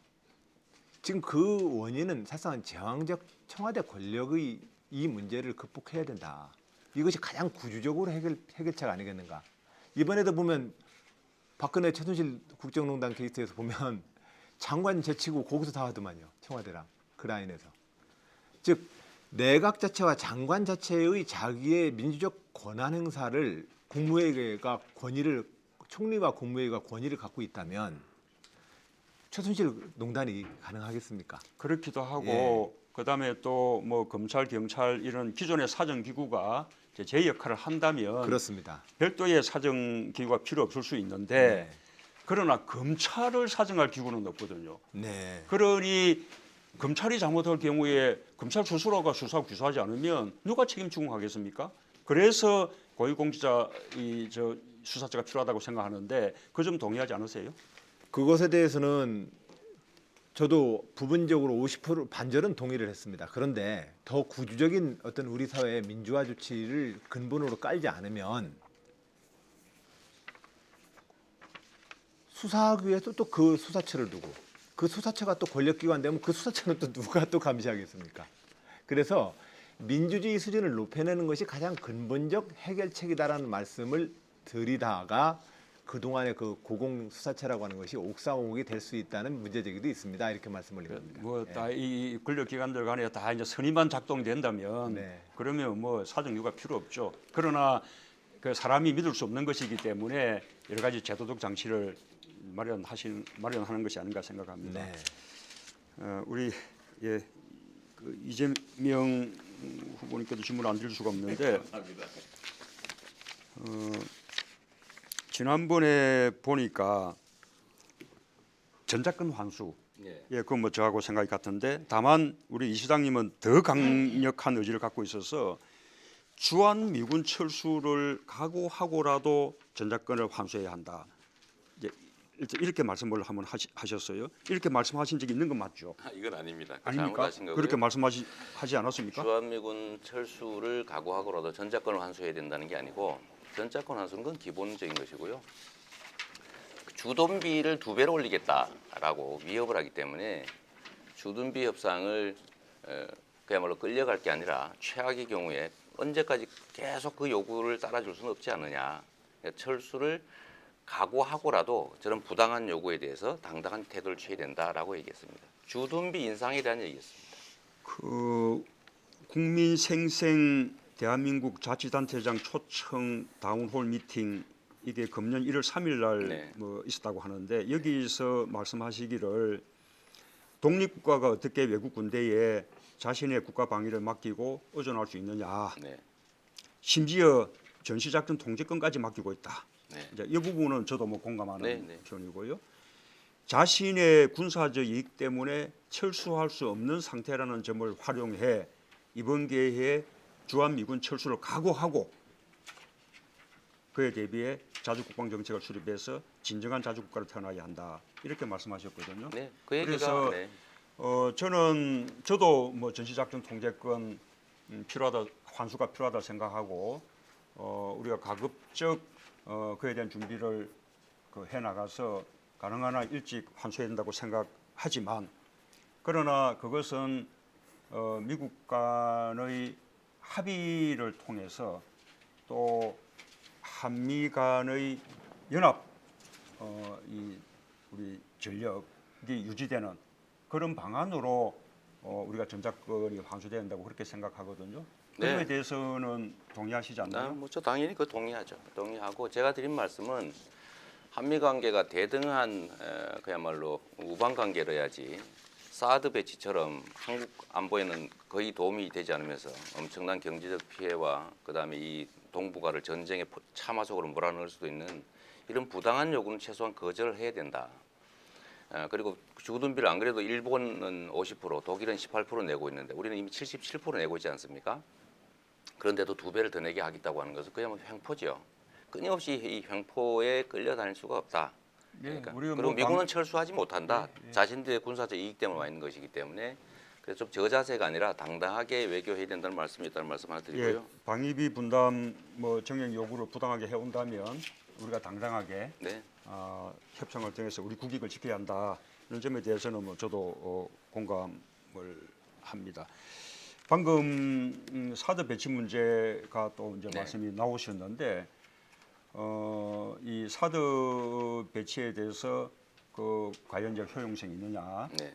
지금 그 원인은 사실상 제왕적 청와대 권력의 이 문제를 극복해야 된다. 이것이 가장 구조적으로 해결책 아니겠는가? 이번에도 보면 박근혜 최순실 국정농단 케이스에서 보면 장관 제치고 거기서 다 하더만요. 청와대랑 그 라인에서. 즉 내각 자체와 장관 자체의 자기의 민주적 권한 행사를 국무회의가 권위를, 총리와 국무회의가 권위를 갖고 있다면 최순실 농단이 가능하겠습니까? 그렇기도 하고, 예. 그다음에 또 뭐 검찰, 경찰 이런 기존의 사정 기구가 이제 제 역할을 한다면 그렇습니다. 별도의 사정 기구가 필요 없을 수 있는데, 네. 그러나 검찰을 사정할 기구는 없거든요. 네. 그러니 검찰이 잘못할 경우에 검찰 스스로가 수사하고 기소하지 않으면 누가 책임 추궁하겠습니까? 그래서 고위공직자 저 수사처가 필요하다고 생각하는데, 그 점 동의하지 않으세요? 그것에 대해서는 저도 부분적으로 50% 반절은 동의를 했습니다. 그런데 더 구조적인 어떤 우리 사회의 민주화 조치를 근본으로 깔지 않으면 수사하기 위해서 또 그 수사처를 두고, 그 수사처가 또 권력기관 되면 그 수사처는 또 누가 또 감시하겠습니까? 그래서 민주주의 수준을 높여내는 것이 가장 근본적 해결책이다라는 말씀을 드리다가 그동안의 그 고공수사처라고 하는 것이 옥상옥이 될 수 있다는 문제제기도 있습니다. 이렇게 말씀을 드립니다. 뭐 다 이 권력기관들 간에 다 이제 선의만 작동된다면 네. 그러면 뭐 사정유가 필요 없죠. 그러나 그 사람이 믿을 수 없는 것이기 때문에 여러 가지 제도적 장치를 마련하는 것이 아닌가 생각합니다. 네. 우리 그 이재명 후보님께도 질문 안 드릴 수가 없는데, 지난번에 보니까 전작권 환수, 그건 뭐 저하고 생각이 같은데, 다만 우리 이 시장님은 더 강력한 의지를 갖고 있어서 주한 미군 철수를 각오하고라도 전작권을 환수해야 한다. 이렇게 말씀을 한번 하셨어요. 이렇게 말씀하신 적이 있는 건 맞죠? 이건 아닙니다. 아닙니까? 잘못하신 거고요. 그렇게 말씀하지 않았습니까? 주한미군 철수를 각오하고라도 전작권을 환수해야 된다는 게 아니고, 전작권 환수는 건 기본적인 것이고요. 주둔비를 2배로 올리겠다라고 위협을 하기 때문에 주둔비 협상을 그야말로 끌려갈 게 아니라 최악의 경우에 언제까지 계속 그 요구를 따라줄 수는 없지 않느냐. 철수를 각오하고라도 저런 부당한 요구에 대해서 당당한 태도를 취해야 된다라고 얘기했습니다. 주둔비 인상에 대한 얘기였습니다. 그 국민생생 대한민국 자치단체장 초청 다운홀 미팅 이게 금년 1월 3일 날 네. 뭐 있었다고 하는데 여기서 말씀하시기를 독립국가가 어떻게 외국 군대에 자신의 국가 방위를 맡기고 의존할 수 있느냐. 네. 심지어 전시작전 통제권까지 맡기고 있다. 네. 이제 이 부분은 저도 뭐 공감하는 네, 네. 표현이고요. 자신의 군사적 이익 때문에 철수할 수 없는 상태라는 점을 활용해 이번 기회에 주한미군 철수를 각오하고 그에 대비해 자주국방 정책을 수립해서 진정한 자주국가로 태어나야 한다. 이렇게 말씀하셨거든요. 네. 그 얘기가 그래서 네. 저도 뭐 전시작전 통제권 필요하다, 환수가 필요하다 생각하고 우리가 가급적 그에 대한 준비를 해 나가서 가능한 한 일찍 환수해야 된다고 생각하지만 그러나 그것은 미국 간의 합의를 통해서 또 한미 간의 연합 이 우리 전력이 유지되는 그런 방안으로 우리가 전작권이 환수돼야 한다고 그렇게 생각하거든요. 그거에 네. 대해서는 동의하시지 않나요? 뭐저 당연히 그 동의하죠. 동의하고 제가 드린 말씀은 한미 관계가 대등한 그야말로 우방 관계로야지 사드 배치처럼 한국 안보에는 거의 도움이 되지 않으면서 엄청난 경제적 피해와 그다음에 이 동북아를 전쟁의 참화 속으로 몰아넣을 수도 있는 이런 부당한 요구는 최소한 거절을 해야 된다. 그리고 주둔비를 안 그래도 일본은 50%, 독일은 18% 내고 있는데 우리는 이미 77% 내고 있지 않습니까? 그런데도 2배를 더 내게 하겠다고 하는 것은 그야말로 횡포죠. 끊임없이 이 횡포에 끌려다닐 수가 없다. 그러니까. 우리가 그리고 뭐 미군은 철수하지 못한다. 자신들의 군사적 이익 때문에 와 있는 것이기 때문에 그래서 좀 저자세가 아니라 당당하게 외교해야 된다는 말씀이 있다는 말씀 하나 드리고요. 방위비 분담 뭐 정액 요구를 부당하게 해온다면 우리가 당당하게 네. 협상을 통해서 우리 국익을 지켜야 한다. 이런 점에 대해서는 뭐 저도 공감을 합니다. 방금 사드 배치 문제가 또 이제 네. 말씀이 나오셨는데 이 사드 배치에 대해서 그 과연적 효용성이 있느냐 네.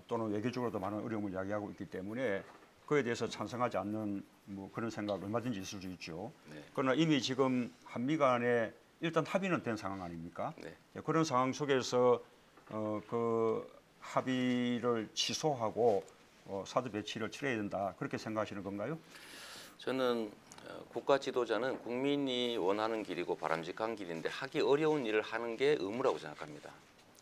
또는 외교적으로도 많은 어려움을 이야기하고 있기 때문에 그에 대해서 찬성하지 않는 뭐 그런 생각 얼마든지 있을 수 있죠. 네. 그러나 이미 지금 한미 간에 일단 합의는 된 상황 아닙니까? 네. 그런 상황 속에서 그 합의를 취소하고 사드 배치를 치러야 된다 그렇게 생각하시는 건가요? 저는 국가 지도자는 국민이 원하는 길이고 바람직한 길인데 하기 어려운 일을 하는 게 의무라고 생각합니다.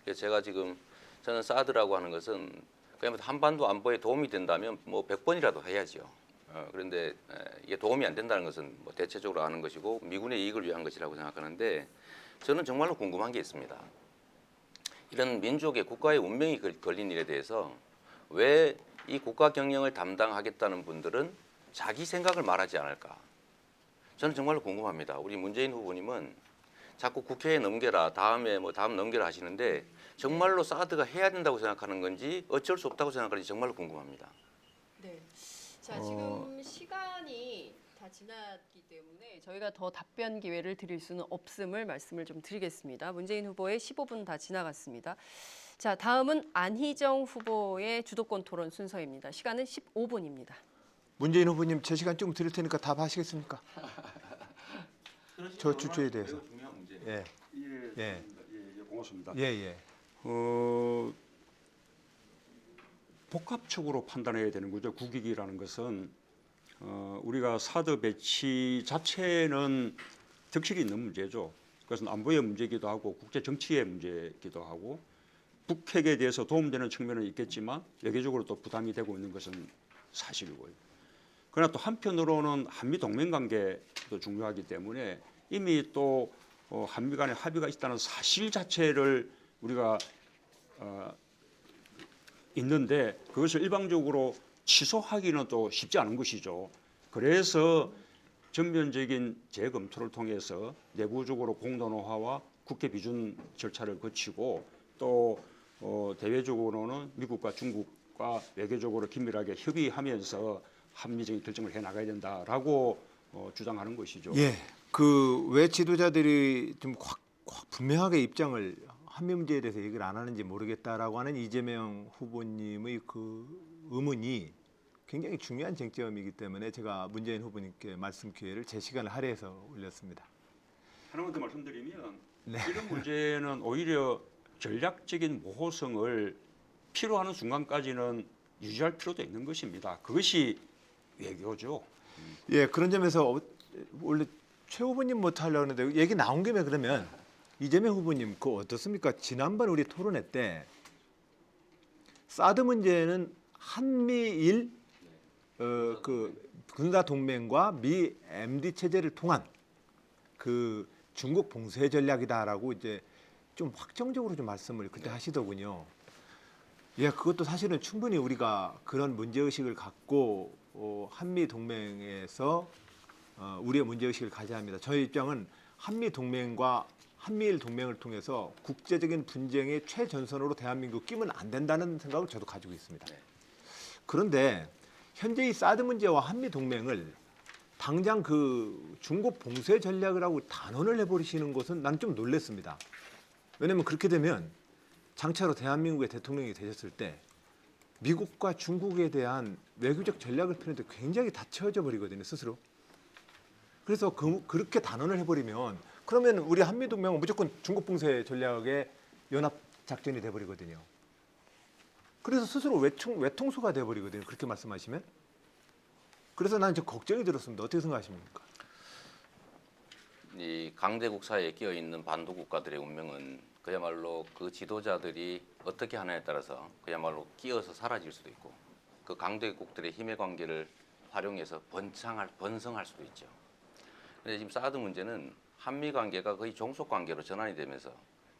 그래서 제가 지금 저는 사드라고 하는 것은 그냥 한반도 안보에 도움이 된다면 뭐 100번이라도 해야죠. 그런데 이게 도움이 안 된다는 것은 뭐 대체적으로 아는 것이고 미군의 이익을 위한 것이라고 생각하는데 저는 정말로 궁금한 게 있습니다. 이런 민족의 국가의 운명이 걸린 일에 대해서 왜 이 국가 경영을 담당하겠다는 분들은 자기 생각을 말하지 않을까? 저는 정말로 궁금합니다. 우리 문재인 후보님은 자꾸 국회에 넘겨라, 다음에 뭐 다음 넘겨라 하시는데 정말로 사드가 해야 된다고 생각하는 건지 어쩔 수 없다고 생각하는지 정말로 궁금합니다. 네. 자, 지금 시간이 다 지났기 때문에 저희가 더 답변 기회를 드릴 수는 없음을 말씀을 좀 드리겠습니다. 문재인 후보의 15분 다 지나갔습니다. 자, 다음은 안희정 후보의 주도권 토론 순서입니다. 시간은 15분입니다. 문재인 후보님 제 시간 좀 드릴 테니까 답하시겠습니까? 저 주제에 대해서. 중요한 문제. 예. 예. 고맙습니다. 예, 예. 복합적으로 판단해야 되는 거죠. 국익이라는 것은 우리가 사드 배치 자체는 득실이 있는 문제죠. 그것은 안보의 문제이기도 하고 국제 정치의 문제이기도 하고 북핵에 대해서 도움되는 측면은 있겠지만 외교적으로 또 부담이 되고 있는 것은 사실이고요. 그러나 또 한편으로는 한미 동맹 관계도 중요하기 때문에 이미 또 한미 간에 합의가 있다는 사실 자체를 우리가 있는데 그것을 일방적으로 취소하기는 또 쉽지 않은 것이죠. 그래서 전면적인 재검토를 통해서 내부적으로 공론화와 국회 비준 절차를 거치고 또 대외적으로는 미국과 중국과 외교적으로 긴밀하게 협의하면서 합리적인 결정을 해 나가야 된다라고 주장하는 것이죠. 예. 그 왜 지도자들이 좀 분명하게 입장을 한미 문제에 대해서 얘기를 안 하는지 모르겠다라고 하는 이재명 후보님의 그 의문이 굉장히 중요한 쟁점이기 때문에 제가 문재인 후보님께 말씀 기회를 제 시간을 할애해서 올렸습니다. 하나만 더 말씀드리면 네. 이런 문제는 오히려 전략적인 모호성을 필요하는 순간까지는 유지할 필요도 있는 것입니다. 그것이 외교죠. 예, 그런 점에서 원래 최 후보님부터 하려고 하는데 얘기 나온 김에 그러면 이재명 후보님 그거 어떻습니까? 지난번 우리 토론회 때 사드 문제는 한미일 그 군사 동맹과 미 MD 체제를 통한 그 중국 봉쇄 전략이다라고 이제 좀 확정적으로 좀 말씀을 그때 하시더군요. 예, 그것도 사실은 충분히 우리가 그런 문제 의식을 갖고 한미 동맹에서 우리의 문제 의식을 가져야 합니다. 저희 입장은 한미 동맹과 한미일 동맹을 통해서 국제적인 분쟁의 최전선으로 대한민국 끼면 안 된다는 생각을 저도 가지고 있습니다. 그런데 현재 이 사드 문제와 한미 동맹을 당장 그 중국 봉쇄 전략을 하고 단언을 해버리시는 것은 나는 좀 놀랐습니다. 왜냐하면 그렇게 되면 장차로 대한민국의 대통령이 되셨을 때 미국과 중국에 대한 외교적 전략을 펴는데 굉장히 닫혀져 버리거든요, 스스로. 그래서 그렇게 단언을 해버리면 그러면 우리 한미 동맹은 무조건 중국 봉쇄 전략의 연합 작전이 돼버리거든요. 그래서 스스로 외통수가 돼버리거든요. 그렇게 말씀하시면. 그래서 나는 좀 걱정이 들었습니다. 어떻게 생각하십니까? 이 강대국 사이에 끼어 있는 반도 국가들의 운명은 그야말로 그 지도자들이 어떻게 하느냐에 따라서 그야말로 끼어서 사라질 수도 있고 그 강대국들의 힘의 관계를 활용해서 번성할 수도 있죠. 근데 지금 사드 문제는 한미 관계가 거의 종속 관계로 전환이 되면서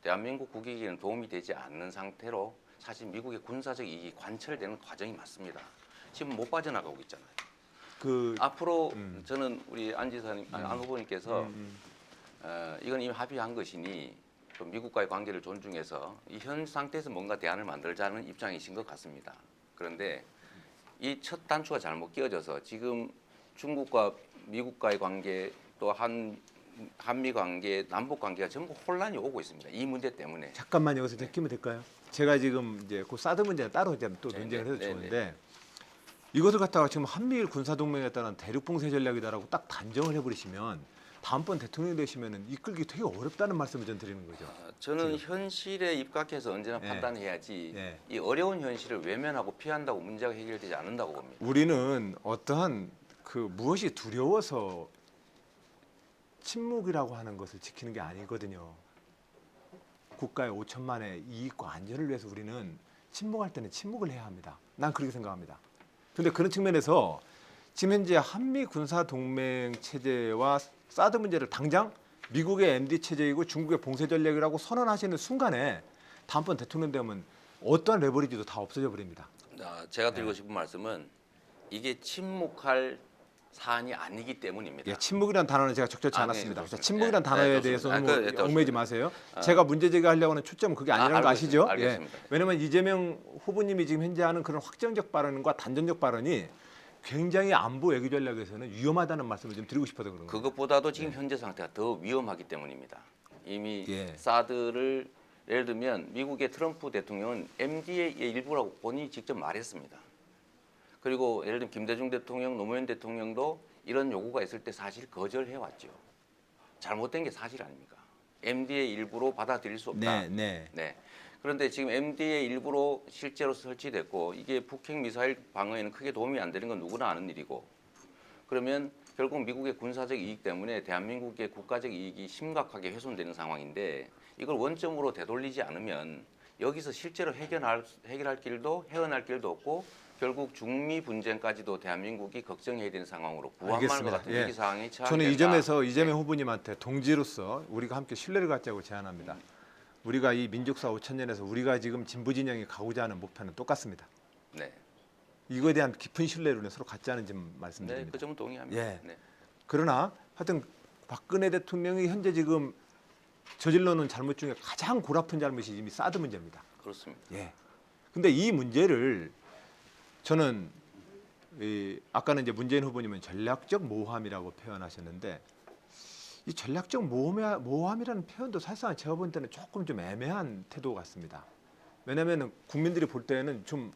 대한민국 국익에는 도움이 되지 않는 상태로 사실 미국의 군사적 이익이 관철되는 과정이 맞습니다. 지금 못 빠져나가고 있잖아요. 앞으로 저는 우리 안 지사님, 안 후보님께서 이건 이미 합의한 것이니 또 미국과의 관계를 존중해서 이 현 상태에서 뭔가 대안을 만들자는 입장이신 것 같습니다. 그런데 이 첫 단추가 잘못 끼워져서 지금 중국과 미국과의 관계 또 한미 관계, 남북 관계가 전부 혼란이 오고 있습니다. 이 문제 때문에. 잠깐만 여기서 느끼면 될까요? 제가 지금 이제 그 사드 문제는 따로 이제 또 네, 논쟁을 해도 네, 좋은데 이것을 갖다가 지금 한미일 군사 동맹에 따른 대륙 봉쇄 전략이다라고 딱 단정을 해버리시면 다음번 대통령 되시면은 이끌기 되게 어렵다는 말씀을 전 드리는 거죠. 저는 현실에 입각해서 언제나 네. 판단해야지 네. 이 어려운 현실을 외면하고 피한다고 문제가 해결되지 않는다고 봅니다. 우리는 어떠한 그 무엇이 두려워서 침묵이라고 하는 것을 지키는 게 아니거든요. 국가의 5천만의 이익과 안전을 위해서 우리는 침묵할 때는 침묵을 해야 합니다. 난 그렇게 생각합니다. 그런데 그런 측면에서 지금 현재 한미 군사 동맹 체제와 사드 문제를 당장 미국의 MD 체제이고 중국의 봉쇄 전략이라고 선언하시는 순간에 다음번 대통령 되면 어떠한 레버리지도 다 없어져 버립니다. 제가 드리고 싶은 말씀은 이게 침묵할 사안이 아니기 때문입니다. 예, 침묵이라는 단어는 제가 적절치 네, 않았습니다. 좋습니다. 침묵이라는 네, 단어에 네, 대해서는 좋습니다. 뭐 얽매이지 마세요. 제가 문제 제기하려고 하는 초점은 그게 아니라는 거 알고 아시죠? 있습니다. 알겠습니다. 예. 왜냐하면 이재명 후보님이 지금 현재 하는 그런 확정적 발언과 단정적 발언이 굉장히 안보 외교 전략에서는 위험하다는 말씀을 좀 드리고 싶어서 그런 거예요. 그것보다도 지금 현재 상태가 더 위험하기 때문입니다. 이미 예. 사드를 예를 들면 미국의 트럼프 대통령은 MD의 일부라고 본인이 직접 말했습니다. 그리고 예를 들면 김대중 대통령, 노무현 대통령도 이런 요구가 있을 때 사실 거절해 왔죠. 잘못된 게 사실 아닙니까? MD의 일부로 받아들일 수 없다. 네. 그런데 지금 MD의 일부로 실제로 설치됐고 이게 북핵 미사일 방어에는 크게 도움이 안 되는 건 누구나 아는 일이고 그러면 결국 미국의 군사적 이익 때문에 대한민국의 국가적 이익이 심각하게 훼손되는 상황인데 이걸 원점으로 되돌리지 않으면 여기서 실제로 헤어날 길도 없고 결국 중미 분쟁까지도 대한민국이 걱정해야 되는 상황으로 부합할 것 같은 위기 상황이 처하게 저는 이 된다. 점에서 이재명 후보님한테 동지로서 우리가 함께 신뢰를 갖자고 제안합니다. 우리가 이 민족사 5천년에서 우리가 지금 진보 진영이 가고자 하는 목표는 똑같습니다. 네, 이거에 대한 깊은 신뢰를 서로 갖자는 점 네, 말씀드립니다. 그 점은 동의합니다. 예. 네. 그러나 하여튼 박근혜 대통령이 현재 지금 저질러 놓은 잘못 중에 가장 골아픈 잘못이 이미 사드 문제입니다. 그렇습니다. 예. 근데 이 문제를 저는 아까는 이제 문재인 후보님은 전략적 모호함이라고 표현하셨는데 이 전략적 모호함이라는 표현도 사실상 제가 볼 때는 조금 좀 애매한 태도 같습니다. 왜냐하면 국민들이 볼 때는 좀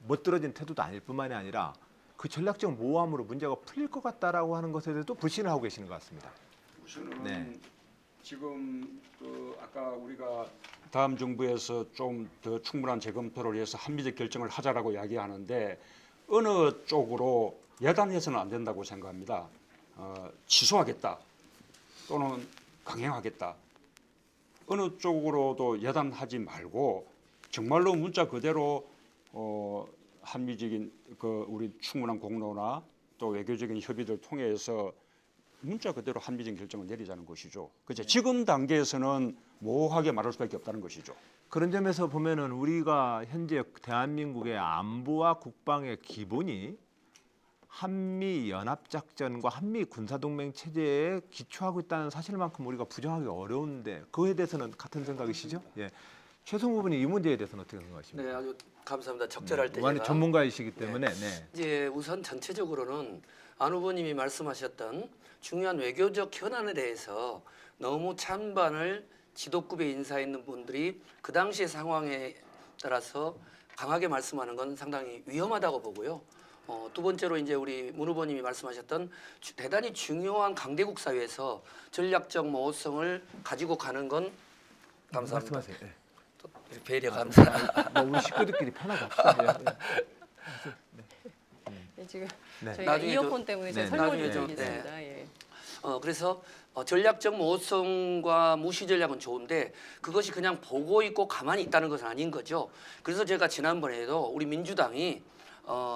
멋들어진 태도도 아닐 뿐만이 아니라 그 전략적 모호함으로 문제가 풀릴 것 같다라고 하는 것에 대해서도 불신을 하고 계시는 것 같습니다. 우선은 네. 지금 그 아까 우리가 다음 정부에서 좀 더 충분한 재검토를 위해서 합리적 결정을 하자라고 이야기하는데 어느 쪽으로 예단해서는 안 된다고 생각합니다. 취소하겠다 또는 강행하겠다. 어느 쪽으로도 예단하지 말고 정말로 문자 그대로 합리적인 그 우리 충분한 공로나 또 외교적인 협의를 통해서 문자 그대로 합리적인 결정을 내리자는 것이죠. 그렇죠. 지금 단계에서는 모호하게 말할 수밖에 없다는 것이죠. 그런 점에서 보면은 우리가 현재 대한민국의 안보와 국방의 기본이 한미 연합작전과 한미 군사동맹 체제에 기초하고 있다는 사실만큼 우리가 부정하기 어려운데 그에 대해서는 같은 생각이시죠? 예. 최승호 후보님 이 문제에 대해서는 어떻게 생각하십니까? 네, 아주 감사합니다. 적절할 때 완전 제가 전문가이시기 때문에 네. 이제 우선 전체적으로는 안 후보님이 말씀하셨던 중요한 외교적 현안에 대해서 너무 찬반을 지도급에 인사해 있는 분들이 그 당시의 상황에 따라서 강하게 말씀하는 건 상당히 위험하다고 보고요. 두 번째로 이제 우리 문 후보님이 말씀하셨던 대단히 중요한 강대국 사회에서 전략적 모호성을 가지고 가는 건 감사합니다. 말씀하세요. 예. 또 배려 감사. 뭐 우리 식구들끼리 편하게 합시다. 예. 지금 네. 저희가 나중에 이어폰 때문에 제가 네. 설명을 나중에 좀 좀, 드리겠습니다. 예. 그래서 전략적 모호성과 무시 전략은 좋은데 그것이 그냥 보고 있고 가만히 있다는 것은 아닌 거죠. 그래서 제가 지난번에도 우리 민주당이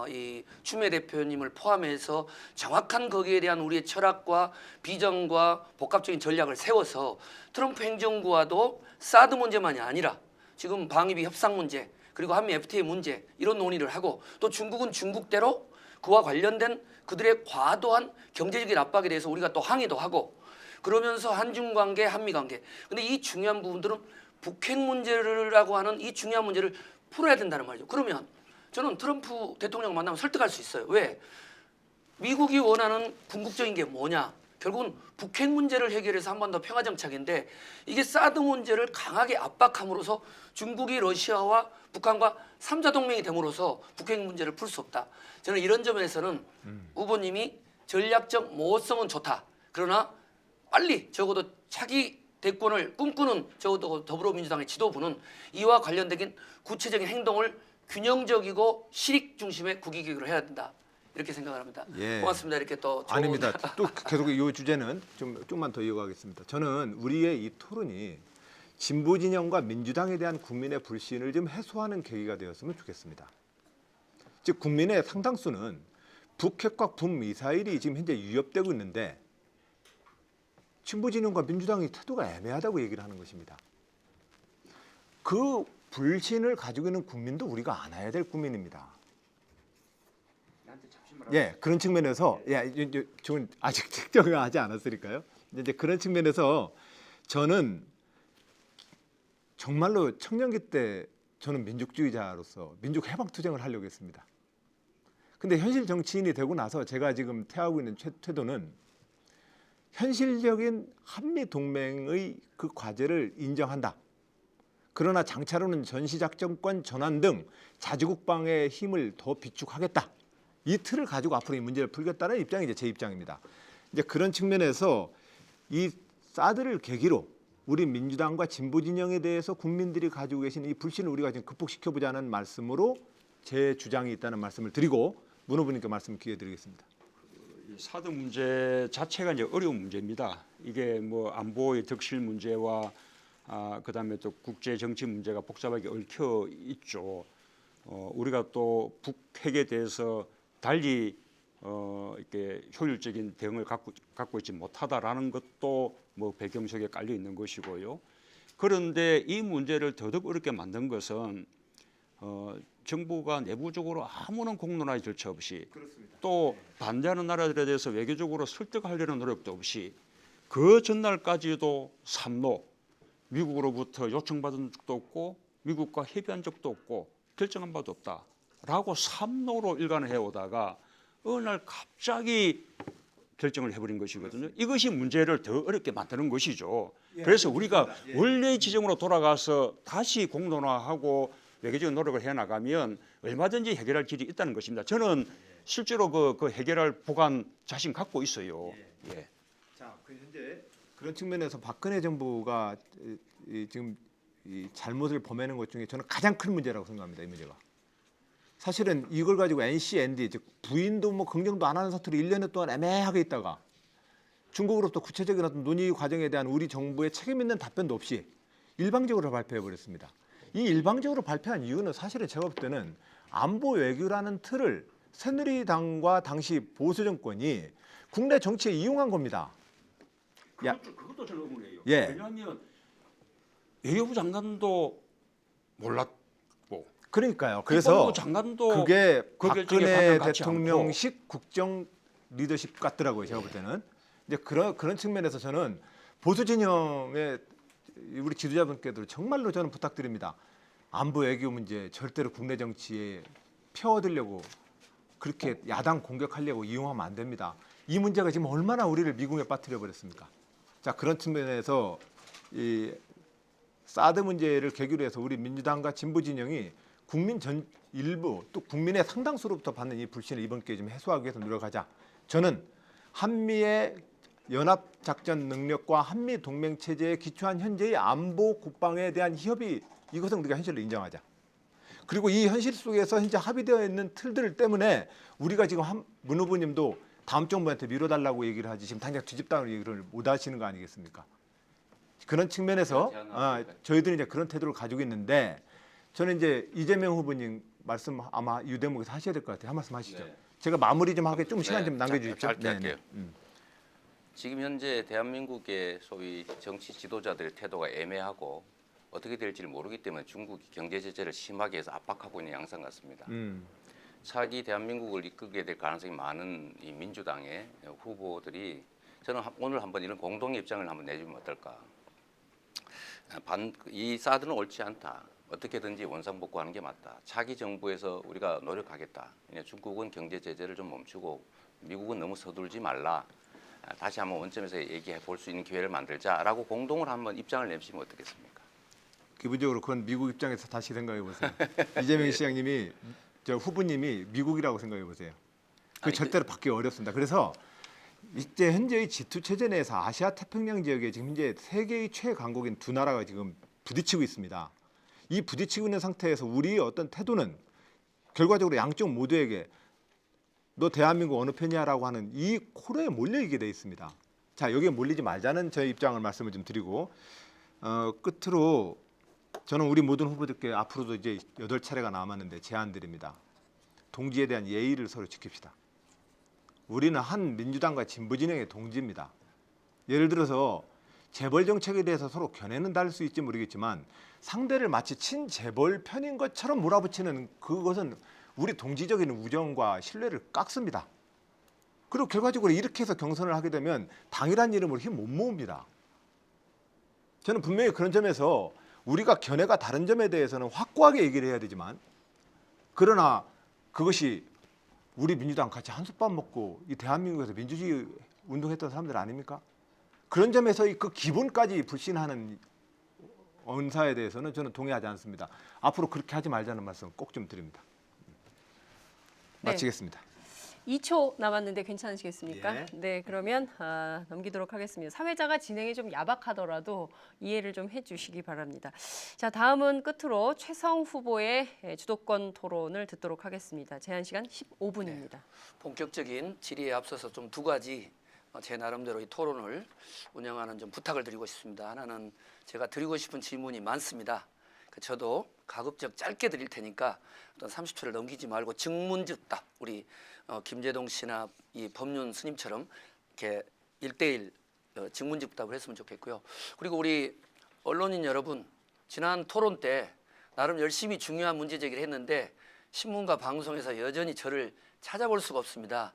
이 추미애 대표님을 포함해서 정확한 거기에 대한 우리의 철학과 비전과 복합적인 전략을 세워서 트럼프 행정부와도 사드 문제만이 아니라 지금 방위비 협상 문제 그리고 한미 FTA 문제 이런 논의를 하고 또 중국은 중국대로 그와 관련된 그들의 과도한 경제적인 압박에 대해서 우리가 또 항의도 하고 그러면서 한중 관계, 한미 관계. 근데 이 중요한 부분들은 북핵 문제라고 하는 이 중요한 문제를 풀어야 된다는 말이죠. 그러면 저는 트럼프 대통령 만나면 설득할 수 있어요. 왜? 미국이 원하는 궁극적인 게 뭐냐? 결국은 북핵 문제를 해결해서 한반도 평화정착인데 이게 사드 문제를 강하게 압박함으로써 중국이 러시아와 북한과 3자 동맹이 됨으로써 북핵 문제를 풀 수 없다. 저는 이런 점에서는 후보님이 전략적 모호성은 좋다. 그러나 빨리 적어도 차기 대권을 꿈꾸는 적어도 더불어민주당의 지도부는 이와 관련된 구체적인 행동을 균형적이고 실익 중심의 국익으로 해야 된다. 이렇게 생각을 합니다. 예. 고맙습니다. 이렇게 또 좋은 아닙니다. 또 계속 이 주제는 좀만 더 이어가겠습니다. 저는 우리의 이 토론이 진보 진영과 민주당에 대한 국민의 불신을 좀 해소하는 계기가 되었으면 좋겠습니다. 즉 국민의 상당수는 북핵과 북미사일이 지금 현재 위협되고 있는데 진보 진영과 민주당이 태도가 애매하다고 얘기를 하는 것입니다. 그 불신을 가지고 있는 국민도 우리가 안아야 될 국민입니다. 예, 그런 측면에서 저는 아직 특정을 하지 않았으니까요. 이제 그런 측면에서 저는 정말로 청년기 때 저는 민족주의자로서 민족 해방 투쟁을 하려고 했습니다. 근데 현실 정치인이 되고 나서 제가 지금 태하고 있는 태도는 현실적인 한미 동맹의 그 과제를 인정한다. 그러나 장차로는 전시작전권 전환 등 자주국방의 힘을 더 비축하겠다. 이 틀을 가지고 앞으로 이 문제를 풀겠다는 입장이 이제 제 입장입니다. 이제 그런 측면에서 이 사드를 계기로 우리 민주당과 진보 진영에 대해서 국민들이 가지고 계신 이 불신을 우리가 지금 극복시켜 보자는 말씀으로 제 주장이 있다는 말씀을 드리고 문 후보님께 말씀 기회 드리겠습니다. 이 사드 문제 자체가 이제 어려운 문제입니다. 이게 뭐 안보의 덕실 문제와 그다음에 또 국제 정치 문제가 복잡하게 얽혀 있죠. 우리가 또 북핵에 대해서 달리 이렇게 효율적인 대응을 갖고 있지 못하다라는 것도 뭐 배경 속에 깔려 있는 것이고요. 그런데 이 문제를 더더욱 어렵게 만든 것은 정부가 내부적으로 아무런 공론화의 절차 없이 또 반대하는 나라들에 대해서 외교적으로 설득하려는 노력도 없이 그 전날까지도 삼로 미국으로부터 요청받은 적도 없고 미국과 협의한 적도 없고 결정한 바도 없다라고 삼로로 일관을 해오다가 어느 날 갑자기 결정을 해버린 것이거든요. 이것이 문제를 더 어렵게 만드는 것이죠. 그래서 우리가 원래의 지점으로 돌아가서 다시 공론화하고 외교적인 노력을 해나가면 얼마든지 해결할 길이 있다는 것입니다. 저는 실제로 그 해결할 보관 자신 갖고 있어요. 예. 자, 그 현재 그런 측면에서 박근혜 정부가 지금 이 잘못을 범하는 것 중에 저는 가장 큰 문제라고 생각합니다. 이 문제가. 사실은 이걸 가지고 NC, ND 즉 부인도 뭐 긍정도 안 하는 사투리 1년 동안 애매하게 있다가 중국으로부터 구체적인 어떤 논의 과정에 대한 우리 정부의 책임 있는 답변도 없이 일방적으로 발표해 버렸습니다. 이 일방적으로 발표한 이유는 사실은 제가 볼 때는 안보 외교라는 틀을 새누리당과 당시 보수 정권이 국내 정치에 이용한 겁니다. 그것도 저 의문이에요. 예. 왜냐하면 외교부 장관도 몰랐고 그러니까요. 그래서 국방부 장관도 그게 그 결정에 박근혜 관여를 갖지 대통령식 국정 리더십 같더라고요. 제가 볼 때는 이제 그런 측면에서 저는 보수 진영의 우리 지도자분께도 정말로 저는 부탁드립니다. 안보 외교 문제 절대로 국내 정치에 펴얻으려고 그렇게 야당 공격하려고 이용하면 안 됩니다. 이 문제가 지금 얼마나 우리를 미궁에 빠뜨려 버렸습니까? 자, 그런 측면에서 이 사드 문제를 계기로 해서 우리 민주당과 진보 진영이 국민 전 일부 또 국민의 상당수로부터 받는 이 불신을 이번 기회에 좀 해소하기 위해서 노력하자. 저는 한미의 연합 작전 능력과 한미 동맹 체제에 기초한 현재의 안보 국방에 대한 협의 이것은 우리가 현실로 인정하자. 그리고 이 현실 속에서 현재 합의되어 있는 틀들 때문에 우리가 지금 문 후보님도 다음 정부한테 미뤄달라고 얘기를 하지 지금 당장 뒤집다는 얘기를 못 하시는 거 아니겠습니까? 그런 측면에서 저희들이 이제 그런 태도를 가지고 있는데 저는 이제 이재명 후보님 말씀 아마 이 대목에서 하셔야 될 것 같아요. 한 말씀 하시죠. 네. 제가 마무리 좀 하게 좀 시간 좀 네, 남겨주십시오. 짧게 할게요. 네. 지금 현재 대한민국의 소위 정치 지도자들의 태도가 애매하고 어떻게 될지를 모르기 때문에 중국이 경제 제재를 심하게 해서 압박하고 있는 양상 같습니다. 차기 대한민국을 이끌게 될 가능성이 많은 이 민주당의 후보들이 저는 오늘 한번 이런 공동 입장을 한번 내주면 어떨까? 이 사드는 옳지 않다. 어떻게든지 원상복구하는 게 맞다. 차기 정부에서 우리가 노력하겠다. 중국은 경제 제재를 좀 멈추고 미국은 너무 서둘지 말라. 다시 한번 원점에서 얘기해 볼 수 있는 기회를 만들자라고 공동으로 한번 입장을 내시면 어떻겠습니까? 기본적으로 그건 미국 입장에서 다시 생각해 보세요. 이재명 시장님이 저 후보님이 미국이라고 생각해 보세요. 그 아니, 절대로 받기 어렵습니다. 그래서 이때 현재의 G2 체제 내에서 아시아 태평양 지역에 지금 현재 세계의 최강국인 두 나라가 지금 부딪히고 있습니다. 이 부딪히고 있는 상태에서 우리의 어떤 태도는 결과적으로 양쪽 모두에게 너 대한민국 어느 편이야라고 하는 이 코너에 몰려있게 돼 있습니다. 자, 여기에 몰리지 말자는 저의 입장을 말씀을 좀 드리고 끝으로 저는 우리 모든 후보들께 앞으로도 이제 8차례가 남았는데 제안드립니다. 동지에 대한 예의를 서로 지킵시다. 우리는 한 민주당과 진보 진영의 동지입니다. 예를 들어서 재벌 정책에 대해서 서로 견해는 다를 수 있지 모르겠지만 상대를 마치 친재벌 편인 것처럼 몰아붙이는 그것은 우리 동지적인 우정과 신뢰를 깎습니다. 그리고 결과적으로 이렇게 해서 경선을 하게 되면 당이란 이름으로 힘 못 모읍니다. 저는 분명히 그런 점에서 우리가 견해가 다른 점에 대해서는 확고하게 얘기를 해야 되지만 그러나 그것이 우리 민주당 같이 한솥밥 먹고 이 대한민국에서 민주주의 운동했던 사람들 아닙니까? 그런 점에서 그 기본까지 불신하는 언사에 대해서는 저는 동의하지 않습니다. 앞으로 그렇게 하지 말자는 말씀 꼭 좀 드립니다. 네. 마치겠습니다. 2초 남았는데 괜찮으시겠습니까? 예. 네, 그러면 넘기도록 하겠습니다. 사회자가 진행이 좀 야박하더라도 이해를 좀 해주시기 바랍니다. 자, 다음은 끝으로 최성 후보의 주도권 토론을 듣도록 하겠습니다. 제한 시간 15분입니다. 본격적인 질의에 앞서서 좀 두 가지 제 나름대로 이 토론을 운영하는 좀 부탁을 드리고 싶습니다. 하나는 제가 드리고 싶은 질문이 많습니다. 저도 가급적 짧게 드릴 테니까 어떤 30초를 넘기지 말고 증문즉답 우리 김재동 씨나 이 법륜 스님처럼 이렇게 1대1 증문즉답을 했으면 좋겠고요. 그리고 우리 언론인 여러분 지난 토론 때 나름 열심히 중요한 문제 제기를 했는데 신문과 방송에서 여전히 저를 찾아볼 수가 없습니다.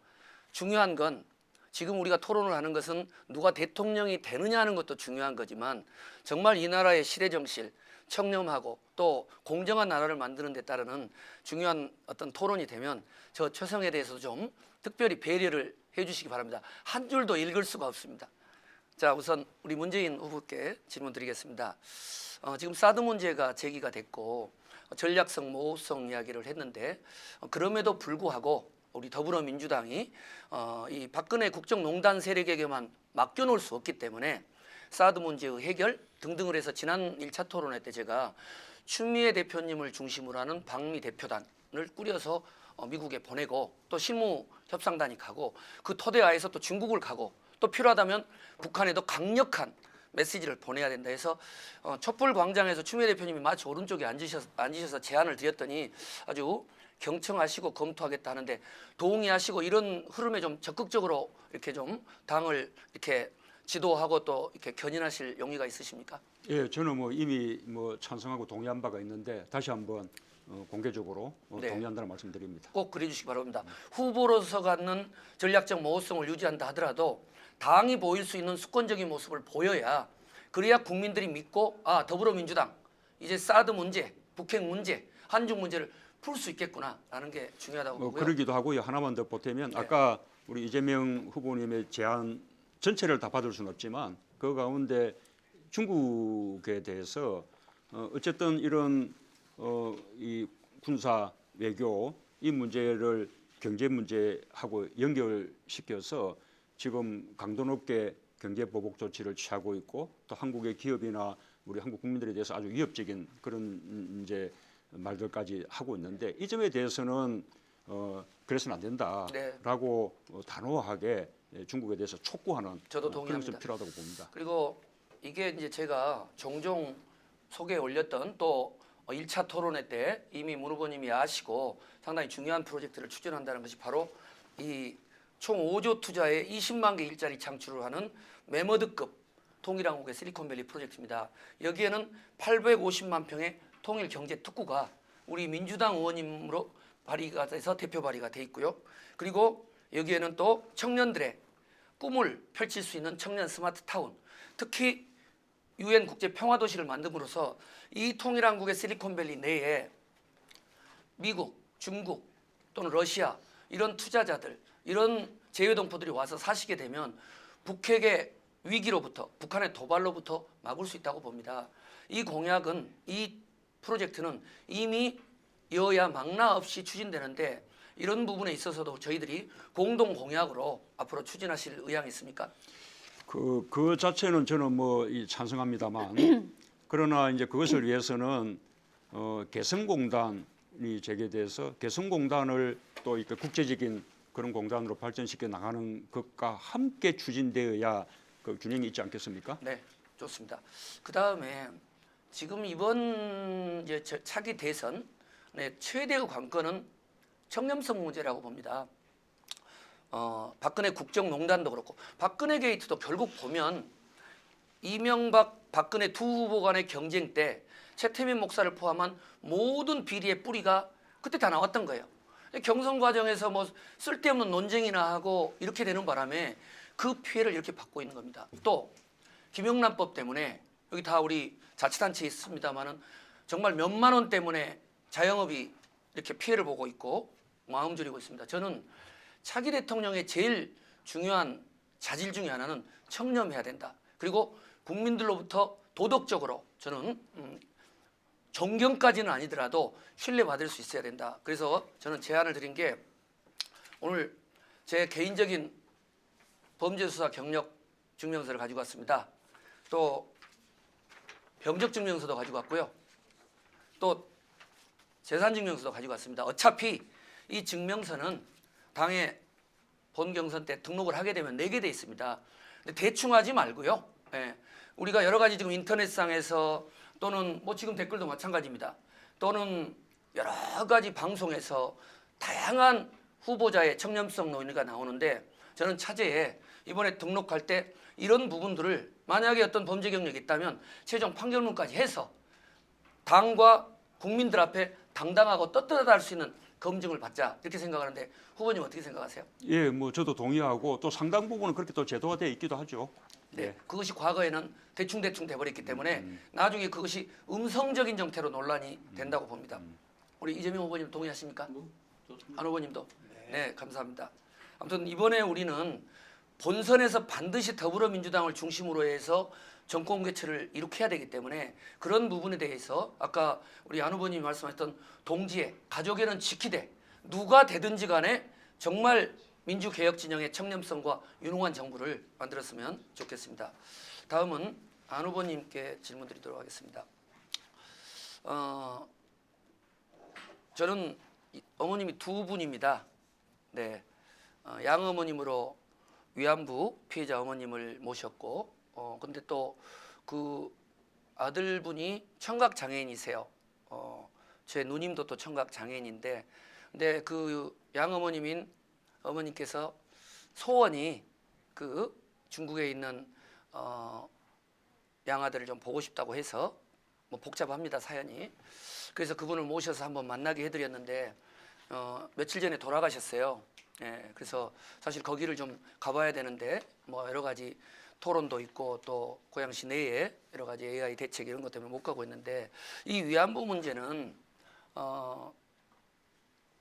중요한 건 지금 우리가 토론을 하는 것은 누가 대통령이 되느냐 하는 것도 중요한 거지만 정말 이 나라의 시대정실 청렴하고 또 공정한 나라를 만드는 데 따르는 중요한 어떤 토론이 되면 저 최성에 대해서도 좀 특별히 배려를 해주시기 바랍니다. 한 줄도 읽을 수가 없습니다. 자, 우선 우리 문재인 후보께 질문 드리겠습니다. 지금 사드 문제가 제기가 됐고 전략성 모호성 이야기를 했는데 그럼에도 불구하고 우리 더불어민주당이 이 박근혜 국정농단 세력에게만 맡겨놓을 수 없기 때문에 사드 문제의 해결 등등을 해서 지난 1차 토론회 때 제가 추미애 대표님을 중심으로 하는 방미 대표단을 꾸려서 미국에 보내고 또 실무 협상단이 가고 그 토대하에서 또 중국을 가고 또 필요하다면 북한에도 강력한 메시지를 보내야 된다 해서 촛불 광장에서 추미애 대표님이 마치 오른쪽에 앉으셔서 제안을 드렸더니 아주 경청하시고 검토하겠다 하는데 동의하시고 이런 흐름에 좀 적극적으로 이렇게 좀 당을 이렇게 지도하고 또 이렇게 견인하실 용의가 있으십니까? 예, 저는 뭐 이미 뭐 찬성하고 동의한 바가 있는데 다시 한번 공개적으로 네. 동의한다는 말씀드립니다. 꼭 그래주시기 바랍니다. 후보로서 갖는 전략적 모호성을 유지한다 하더라도 당이 보일 수 있는 수권적인 모습을 보여야 그래야 국민들이 믿고 아 더불어민주당 이제 사드 문제, 북핵 문제, 한중 문제를 풀 수 있겠구나라는 게 중요하다고 보고요. 그러기도 하고요. 하나만 더 보태면 네. 아까 우리 이재명 후보님의 제안 전체를 다 받을 수는 없지만 그 가운데 중국에 대해서 어쨌든 이런 이 군사 외교 이 문제를 경제 문제하고 연결시켜서 지금 강도 높게 경제 보복 조치를 취하고 있고 또 한국의 기업이나 우리 한국 국민들에 대해서 아주 위협적인 그런 이제 말들까지 하고 있는데 이 점에 대해서는 그래서는 안 된다라고 단호하게 중국에 대해서 촉구하는 저도 그런 동의합니다. 것이 필요하다고 봅니다. 그리고 이게 이제 제가 종종 소개에 올렸던 또 1차 토론회 때 이미 문 후보님이 아시고 상당히 중요한 프로젝트를 추진한다는 것이 바로 이 총 5조 투자에 20만 개 일자리 창출을 하는 매머드급 통일한국의 실리콘밸리 프로젝트입니다. 여기에는 850만 평의 통일 경제 특구가 우리 민주당 의원님으로 발의가 돼서 대표 발의가 돼 있고요. 그리고 여기에는 또 청년들의 꿈을 펼칠 수 있는 청년 스마트 타운, 특히 UN 국제 평화 도시를 만듦으로써 이 통일한국의 실리콘밸리 내에 미국, 중국 또는 러시아 이런 투자자들, 이런 제휴동포들이 와서 사시게 되면 북핵의 위기로부터, 북한의 도발로부터 막을 수 있다고 봅니다. 이 공약은, 이 프로젝트는 이미 여야 망라 없이 추진되는데 이런 부분에 있어서도 저희들이 공동 공약으로 앞으로 추진하실 의향이 있습니까? 그 자체는 저는 뭐 찬성합니다만 그러나 이제 그것을 위해서는 개성공단이 제기돼서 개성공단을 또 이렇게 국제적인 그런 공단으로 발전시켜 나가는 것과 함께 추진되어야 그 균형이 있지 않겠습니까? 네, 좋습니다. 그 다음에 지금 이번 이제 차기 대선의 최대의 관건은 청렴성 문제라고 봅니다. 박근혜 국정농단도 그렇고 박근혜 게이트도 결국 보면 이명박, 박근혜 두 후보 간의 경쟁 때 최태민 목사를 포함한 모든 비리의 뿌리가 그때 다 나왔던 거예요. 경선 과정에서 뭐 쓸데없는 논쟁이나 하고 이렇게 되는 바람에 그 피해를 이렇게 받고 있는 겁니다. 또 김영란법 때문에 여기 다 우리 자치단체에 있습니다만은 정말 몇만 원 때문에 자영업이 이렇게 피해를 보고 있고 마음 졸이고 있습니다. 저는 차기 대통령의 제일 중요한 자질 중에 하나는 청렴해야 된다. 그리고 국민들로부터 도덕적으로 저는 존경까지는 아니더라도 신뢰받을 수 있어야 된다. 그래서 저는 제안을 드린 게 오늘 제 개인적인 범죄수사 경력 증명서를 가지고 왔습니다. 또 병적 증명서도 가지고 왔고요. 또 재산 증명서도 가지고 왔습니다. 어차피 이 증명서는 당의 본 경선 때 등록을 하게 되면 내게 돼 있습니다. 근데 대충 하지 말고요. 예, 우리가 여러 가지 지금 인터넷상에서 또는 뭐 지금 댓글도 마찬가지입니다. 또는 여러 가지 방송에서 다양한 후보자의 청렴성 논의가 나오는데 저는 차제에 이번에 등록할 때 이런 부분들을 만약에 어떤 범죄 경력이 있다면 최종 판결문까지 해서 당과 국민들 앞에 당당하고 떳떳할 수 있는 검증을 받자 이렇게 생각하는데 후보님 어떻게 생각하세요? 예, 뭐 저도 동의하고 또 상당 부분은 그렇게 또 제도화 되어 있기도 하죠. 네, 그것이 과거에는 대충 돼버렸기 때문에 나중에 그것이 음성적인 정태로 논란이 된다고 봅니다. 우리 이재명 후보님 동의하십니까? 안 후보님도? 네, 감사합니다. 아무튼 이번에 우리는 본선에서 반드시 더불어민주당을 중심으로 해서 정권 교체를 이룩해야 되기 때문에 그런 부분에 대해서 아까 우리 안 후보님이 말씀하셨던 동지애, 가족에는 지키되 누가 되든지 간에 정말 민주개혁 진영의 청렴성과 유능한 정부를 만들었으면 좋겠습니다. 다음은 안 후보님께 질문드리도록 하겠습니다. 저는 어머님이 두 분입니다. 네, 양 어머님으로 위안부 피해자 어머님을 모셨고, 근데 또 그 아들분이 청각 장애인이세요. 제 누님도 또 청각 장애인인데, 근데 그 양 어머님께서 소원이 그 중국에 있는 양아들을 좀 보고 싶다고 해서 뭐 복잡합니다 사연이. 그래서 그분을 모셔서 한번 만나게 해드렸는데 며칠 전에 돌아가셨어요. 예, 그래서 사실 거기를 좀 가봐야 되는데 뭐 여러 가지 토론도 있고 또 고양시 내에 여러 가지 AI 대책 이런 것 때문에 못 가고 있는데 이 위안부 문제는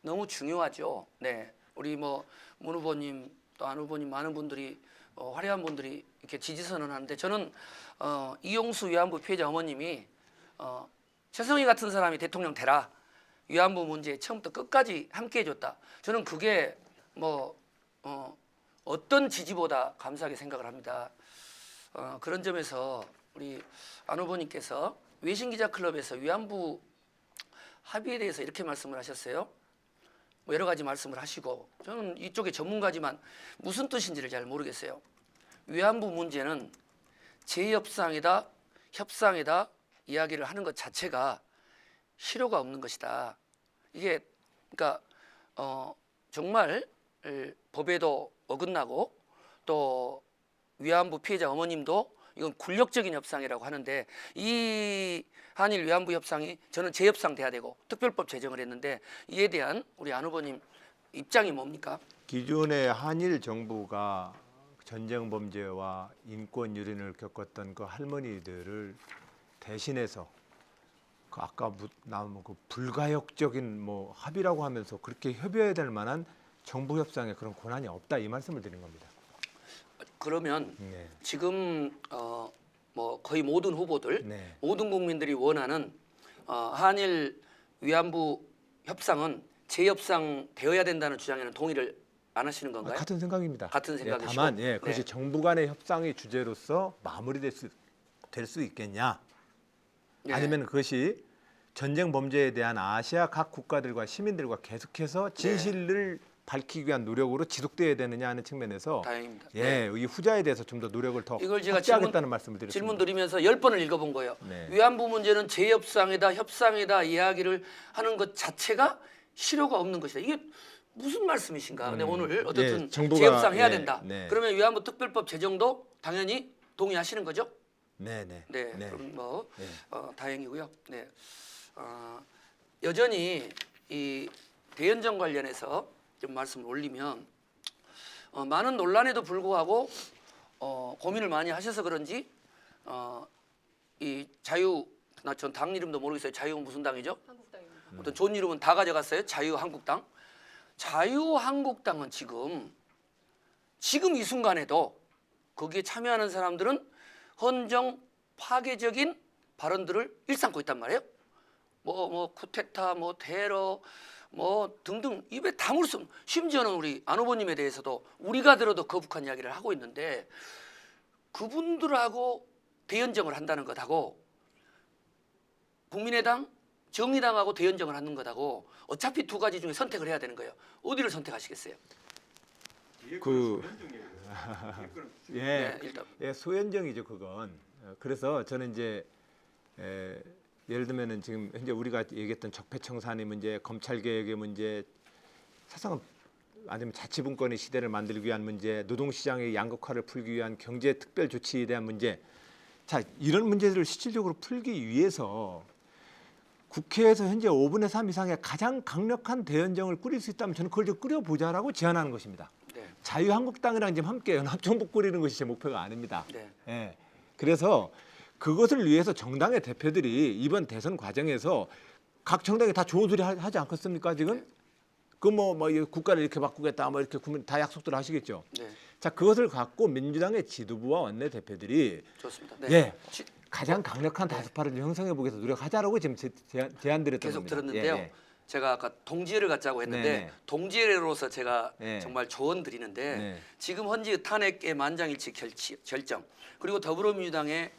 너무 중요하죠. 네, 우리 뭐 문 후보님 또 안 후보님 많은 분들이 화려한 분들이 이렇게 지지선언 하는데 저는 이용수 위안부 피해자 어머님이 최성희 같은 사람이 대통령 되라. 위안부 문제에 처음부터 끝까지 함께 해줬다. 저는 그게 뭐 어떤 지지보다 감사하게 생각을 합니다. 그런 점에서 우리 안 후보님께서 외신기자클럽에서 위안부 합의에 대해서 이렇게 말씀을 하셨어요. 뭐 여러 가지 말씀을 하시고 저는 이쪽에 전문가지만 무슨 뜻인지를 잘 모르겠어요. 위안부 문제는 재협상이다, 협상이다 이야기를 하는 것 자체가 실효가 없는 것이다. 이게 그러니까 정말 법에도 어긋나고 또 위안부 피해자 어머님도 이건 굴욕적인 협상이라고 하는데 이 한일 위안부 협상이 저는 재협상 돼야 되고 특별법 제정을 했는데 이에 대한 우리 안 후보님 입장이 뭡니까? 기존의 한일 정부가 전쟁 범죄와 인권 유린을 겪었던 그 할머니들을 대신해서 그 아까 나온 그 불가역적인 뭐 합의라고 하면서 그렇게 협의해야 될 만한 정부 협상에 그런 권한이 없다 이 말씀을 드린 겁니다. 그러면 네. 지금 뭐 거의 모든 후보들, 네. 모든 국민들이 원하는 한일 위안부 협상은 재협상 되어야 된다는 주장에는 동의를 안 하시는 건가요? 같은 생각입니다. 같은 생각이시고. 다만 그것이 네. 정부 간의 협상의 주제로서 마무리될 수 있겠냐? 네. 아니면 그것이 전쟁 범죄에 대한 아시아 각 국가들과 시민들과 계속해서 진실을 밝히기 위한 노력으로 지속돼야 되느냐 하는 측면에서 다행입니다. 이 후자에 대해서 좀 더 노력을 더 이걸 제가 확대하겠다는 말씀을 드렸습니다. 질문 드리면서 10번을 읽어본 거예요. 네. 위안부 문제는 재협상이다, 협상이다 이야기를 하는 것 자체가 실효가 없는 것이다. 이게 무슨 말씀이신가? 근데 오늘 어떻든 정부가, 재협상해야 된다. 네. 그러면 위안부 특별법 제정도 당연히 동의하시는 거죠? 네. 그럼 뭐 네. 다행이고요. 네, 여전히 이 대연정 관련해서 좀 말씀을 올리면 많은 논란에도 불구하고 고민을 많이 하셔서 그런지 이 전 당 이름도 모르겠어요. 자유 무슨 당이죠? 한국당입니다. 어떤 좋은 이름은 다 가져갔어요. 자유한국당. 자유한국당은 지금 이 순간에도 거기에 참여하는 사람들은 헌정 파괴적인 발언들을 일삼고 있단 말이에요. 뭐 쿠데타, 뭐 테러, 뭐 등등 입에 다물 수 없는, 심지어는 우리 안 후보님에 대해서도 우리가 들어도 거북한 이야기를 하고 있는데 그분들하고 대연정을 한다는 것하고 국민의당, 정의당하고 대연정을 하는 것하고 어차피 두 가지 중에 선택을 해야 되는 거예요. 어디를 선택하시겠어요? 네, 일단. 소연정이죠 그건. 그래서 저는 이제 예를 들면은 지금 현재 우리가 얘기했던 적폐청산의 문제, 검찰 개혁의 문제, 사실은 아니면 자치분권의 시대를 만들기 위한 문제, 노동시장의 양극화를 풀기 위한 경제 특별 조치에 대한 문제, 자 이런 문제들을 실질적으로 풀기 위해서 국회에서 현재 5분의 3 이상의 가장 강력한 대연정을 꾸릴 수 있다면 저는 그걸 좀 꾸려보자라고 제안하는 것입니다. 네. 자유한국당이랑 지금 함께 연합정부 꾸리는 것이 제 목표가 아닙니다. 네. 예. 그래서 그것을 위해서 정당의 대표들이 이번 대선 과정에서 각 정당이 다 좋은 소리 하지 않겠습니까 지금? 네. 그 뭐 국가를 이렇게 바꾸겠다 뭐 이렇게 국민 다 약속들 하시겠죠. 네. 자 그것을 갖고 민주당의 지도부와 원내 대표들이 좋습니다. 네. 예 가장 강력한 다수파를 형성해 보기 위해서 노력하자라고 지금 제안드렸던 계속 겁니다. 들었는데요. 제가 아까 동지애를 갖자고 했는데 네네. 동지애로서 제가 네. 정말 조언 드리는데 네. 지금 헌재 탄핵의 만장일치 결정 그리고 더불어민주당의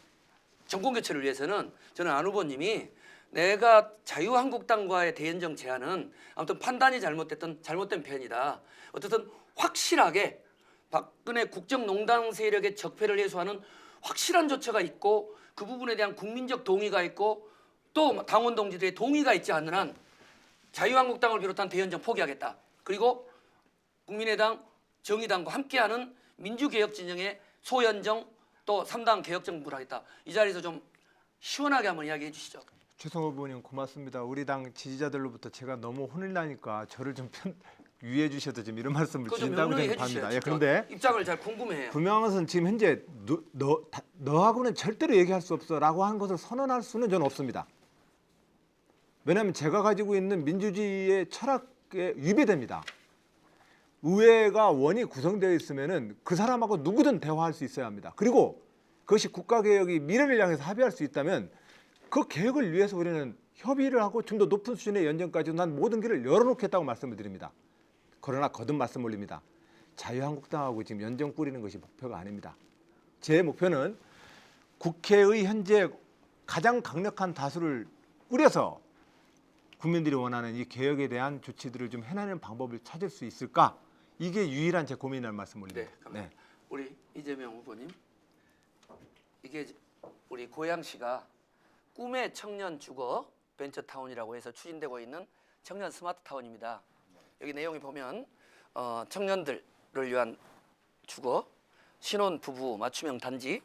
정권 교체를 위해서는 저는 안 후보님이 내가 자유한국당과의 대연정 제안은 아무튼 판단이 잘못된 편이다. 어쨌든 확실하게 박근혜 국정농단 세력의 적폐를 해소하는 확실한 조처가 있고 그 부분에 대한 국민적 동의가 있고 또 당원 동지들의 동의가 있지 않는 한 자유한국당을 비롯한 대연정 포기하겠다. 그리고 국민의당, 정의당과 함께하는 민주개혁 진영의 소연정 또 3당 개혁정부를 하겠다. 이 자리에서 좀 시원하게 한번 이야기해 주시죠. 최성 후보님 고맙습니다. 우리 당 지지자들로부터 제가 너무 혼을 나니까 저를 좀 유의해 주셔도 지금 이런 말씀을 그거 좀 주신다고 명료히 생각합니다. 해주셔요. 예, 그런데 입장을 잘 궁금해해요. 분명한 것은 지금 현재 너하고는 절대로 얘기할 수 없어라고 하는 것을 선언할 수는 저는 없습니다. 왜냐하면 제가 가지고 있는 민주주의의 철학에 위배됩니다. 의회가 원이 구성되어 있으면은 그 사람하고 누구든 대화할 수 있어야 합니다. 그리고 그것이 국가개혁이 미래를 향해서 합의할 수 있다면 그 계획을 위해서 우리는 협의를 하고 좀 더 높은 수준의 연정까지 난 모든 길을 열어놓겠다고 말씀을 드립니다. 그러나 거듭 말씀 올립니다. 자유한국당하고 지금 연정 꾸리는 것이 목표가 아닙니다. 제 목표는 국회의 현재 가장 강력한 다수를 꾸려서 국민들이 원하는 이 개혁에 대한 조치들을 좀 해내는 방법을 찾을 수 있을까? 이게 유일한 제 고민이라는 말씀 올립니다. 네, 우리 이재명 후보님, 이게 우리 고양시가 꿈의 청년 주거 벤처타운이라고 해서 추진되고 있는 청년 스마트타운입니다. 여기 내용이 보면 청년들을 위한 주거, 신혼 부부 맞춤형 단지,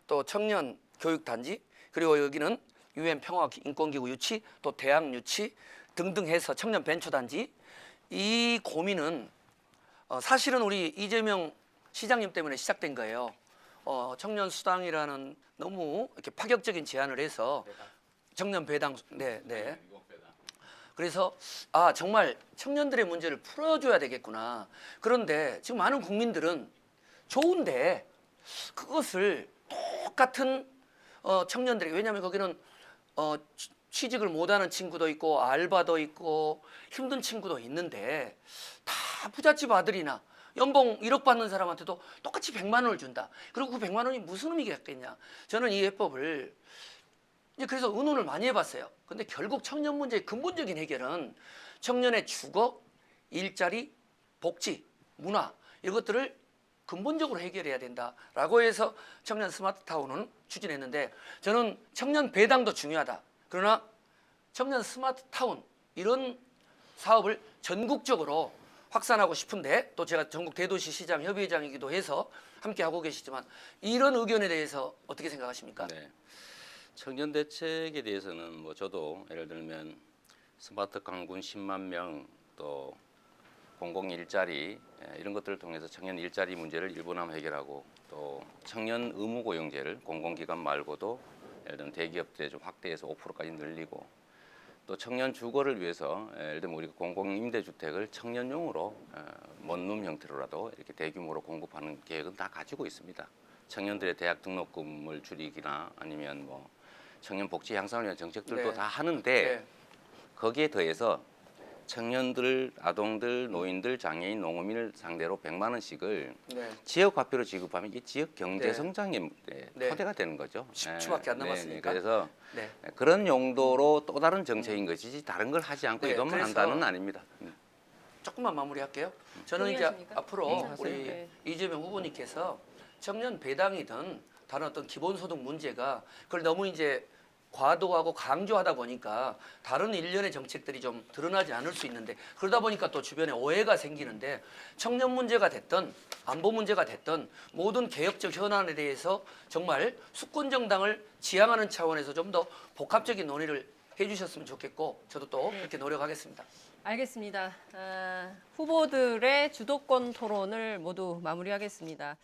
또 청년 교육 단지, 그리고 여기는 UN 평화 인권기구 유치, 또 대학 유치 등등 해서 청년 벤처 단지. 이 고민은 사실은 우리 이재명 시장님 때문에 시작된 거예요. 청년 수당이라는 너무 이렇게 파격적인 제안을 해서 청년 배당, 네. 그래서 정말 청년들의 문제를 풀어줘야 되겠구나. 그런데 지금 많은 국민들은 좋은데 그것을 똑같은 청년들에게, 왜냐하면 거기는 취직을 못하는 친구도 있고 알바도 있고 힘든 친구도 있는데 다 부잣집 아들이나 연봉 1억 받는 사람한테도 똑같이 100만 원을 준다. 그리고 그 100만 원이 무슨 의미가 있겠냐. 저는 이 해법을 이제 그래서 의논을 많이 해봤어요. 근데 결국 청년 문제의 근본적인 해결은 청년의 주거, 일자리, 복지, 문화 이것들을 근본적으로 해결해야 된다라고 해서 청년 스마트타운은 추진했는데 저는 청년 배당도 중요하다. 그러나 청년 스마트타운 이런 사업을 전국적으로 확산하고 싶은데 또 제가 전국 대도시 시장 협의회장이기도 해서 함께 하고 계시지만 이런 의견에 대해서 어떻게 생각하십니까? 네. 청년 대책에 대해서는 뭐 저도 예를 들면 스마트 강군 10만 명 또 공공 일자리 이런 것들을 통해서 청년 일자리 문제를 일부나마 해결하고 또 청년 의무 고용제를 공공기관 말고도 예를 들면 대기업들에 좀 확대해서 5%까지 늘리고 또 청년 주거를 위해서 예를 들면 우리가 공공 임대주택을 청년용으로 원룸 형태로라도 이렇게 대규모로 공급하는 계획은 다 가지고 있습니다. 청년들의 대학 등록금을 줄이기나 아니면 뭐 청년 복지 향상을 위한 정책들도 네. 다 하는데 네. 거기에 더해서 청년들, 아동들, 노인들, 장애인, 농어민을 상대로 100만 원씩을 네. 지역 화폐로 지급하면 이 지역 경제 네. 성장의 네. 토대가 되는 거죠. 10초밖에 안 남았으니까. 그래서 네. 그런 용도로 또 다른 정책인 것이지 다른 걸 하지 않고 네, 이것만 그래서 한다는 아닙니다. 조금만 마무리할게요. 저는 이제 동의하십니까? 앞으로 우리 네. 이재명 후보님께서 청년 배당이든 다른 어떤 기본소득 문제가 그걸 너무 이제 과도하고 강조하다 보니까 다른 일련의 정책들이 좀 드러나지 않을 수 있는데 그러다 보니까 또 주변에 오해가 생기는데 청년 문제가 됐든 안보 문제가 됐든 모든 개혁적 현안에 대해서 정말 수권 정당을 지향하는 차원에서 좀 더 복합적인 논의를 해주셨으면 좋겠고 저도 또 그렇게 노력하겠습니다. 알겠습니다. 후보들의 주도권 토론을 모두 마무리하겠습니다.